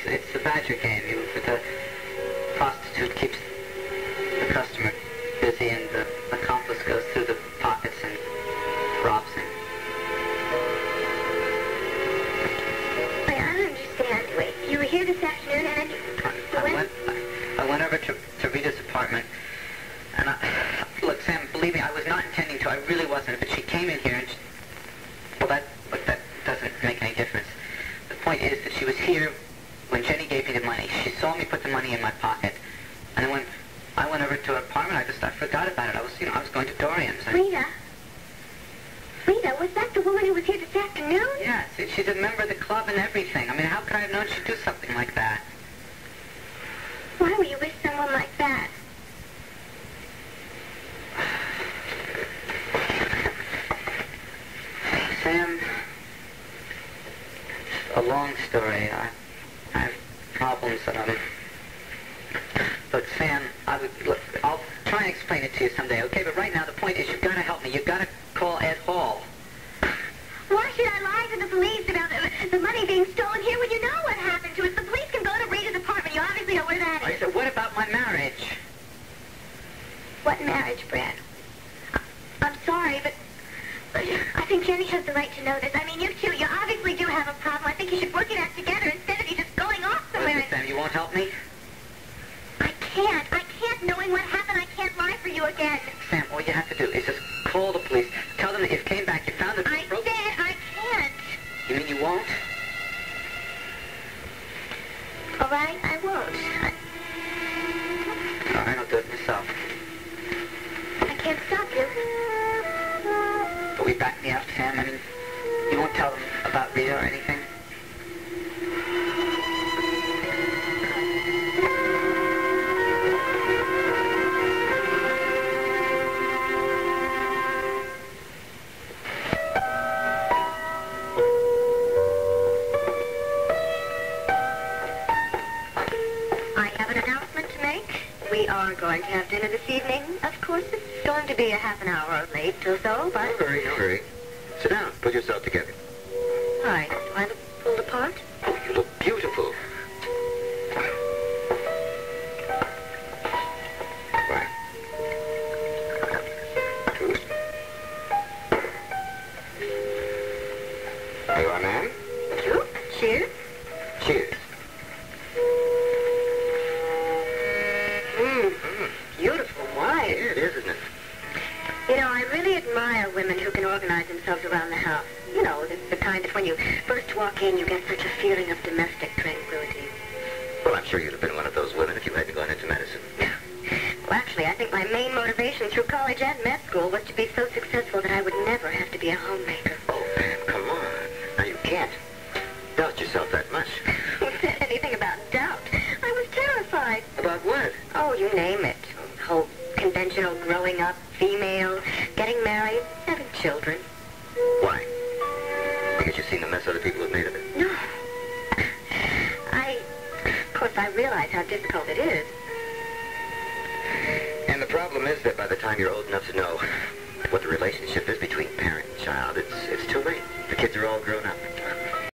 Speaker 5: It's the badger game. The prostitute keeps the customer busy, and the accomplice goes through the pockets and robs him.
Speaker 1: Wait, I don't understand. Wait, you were here this afternoon, and
Speaker 5: I went over to Rita's apartment, and look, Sam, believe me, I was not intending to. I really wasn't. But she came in here, and that doesn't make any difference. The point is that she was here when Jenny gave me the money. She saw me put the money in my pocket, and then when I went over to her apartment, I forgot about it. I was going to Dorian's.
Speaker 1: Rita, was that the woman who was here this afternoon?
Speaker 5: Yes, she's a member of the club and everything. I mean, how could I have known she'd do something like that?
Speaker 1: Why were you with someone like that?
Speaker 5: Sam, a long story. I have problems that I'm... Look, Sam, I'll try and explain it to you someday, okay? But right now, the point is you've got to help me. You've got to call Ed Hall.
Speaker 1: Why should I lie to the police about the money being stolen here when you know what happened to us? The police can go to Rita's apartment. You obviously know where that is.
Speaker 5: I said, what about my marriage?
Speaker 1: What marriage, Brad? I'm sorry, but I think Jenny has the right to know this. I mean, you two, you obviously do have a problem. I think you should work it out together instead of you just going off somewhere.
Speaker 5: Listen, Sam, you won't help me?
Speaker 1: I can't. Knowing what happened, I can't lie for you again.
Speaker 5: Sam, all you have to do is just call the police. Tell them that you came back, you found the...
Speaker 1: I said I can't.
Speaker 5: You mean you won't?
Speaker 1: All right, I won't.
Speaker 5: All right, I'll do it myself.
Speaker 1: I can't stop you.
Speaker 5: Will you back me up, Sam? I mean, you won't tell them about Rita or anything?
Speaker 1: Going to have dinner this evening. Of course, it's going to be a half an hour late or so, but...
Speaker 2: No hurry. Sit down. Put yourself together.
Speaker 1: Hi. Do I look pulled apart?
Speaker 2: Oh, you look beautiful. Right. Toast. Are you a man?
Speaker 1: You? Cheers.
Speaker 2: Cheers.
Speaker 1: Beautiful wine.
Speaker 2: Yeah, it is, isn't it?
Speaker 1: You know, I really admire women who can organize themselves around the house. You know, the kind that when you first walk in, you get such a feeling of domestic tranquility.
Speaker 2: Well, I'm sure you'd have been one of those women if you hadn't gone into medicine.
Speaker 1: Well, actually, I think my main motivation through college and med school was to be so successful that I would never have to be a homemaker.
Speaker 2: Oh, Pam, come on. Now, you can't doubt yourself that much.
Speaker 1: Who said anything about doubt? I was terrified.
Speaker 2: About what?
Speaker 1: Oh, you name it. Whole conventional growing up, female, getting married, having children.
Speaker 2: Why? Because you've seen the mess other people have made of it.
Speaker 1: No. Of course, I realize how difficult it is.
Speaker 2: And the problem is that by the time you're old enough to know what the relationship is between parent and child, it's too late. The kids are all grown up.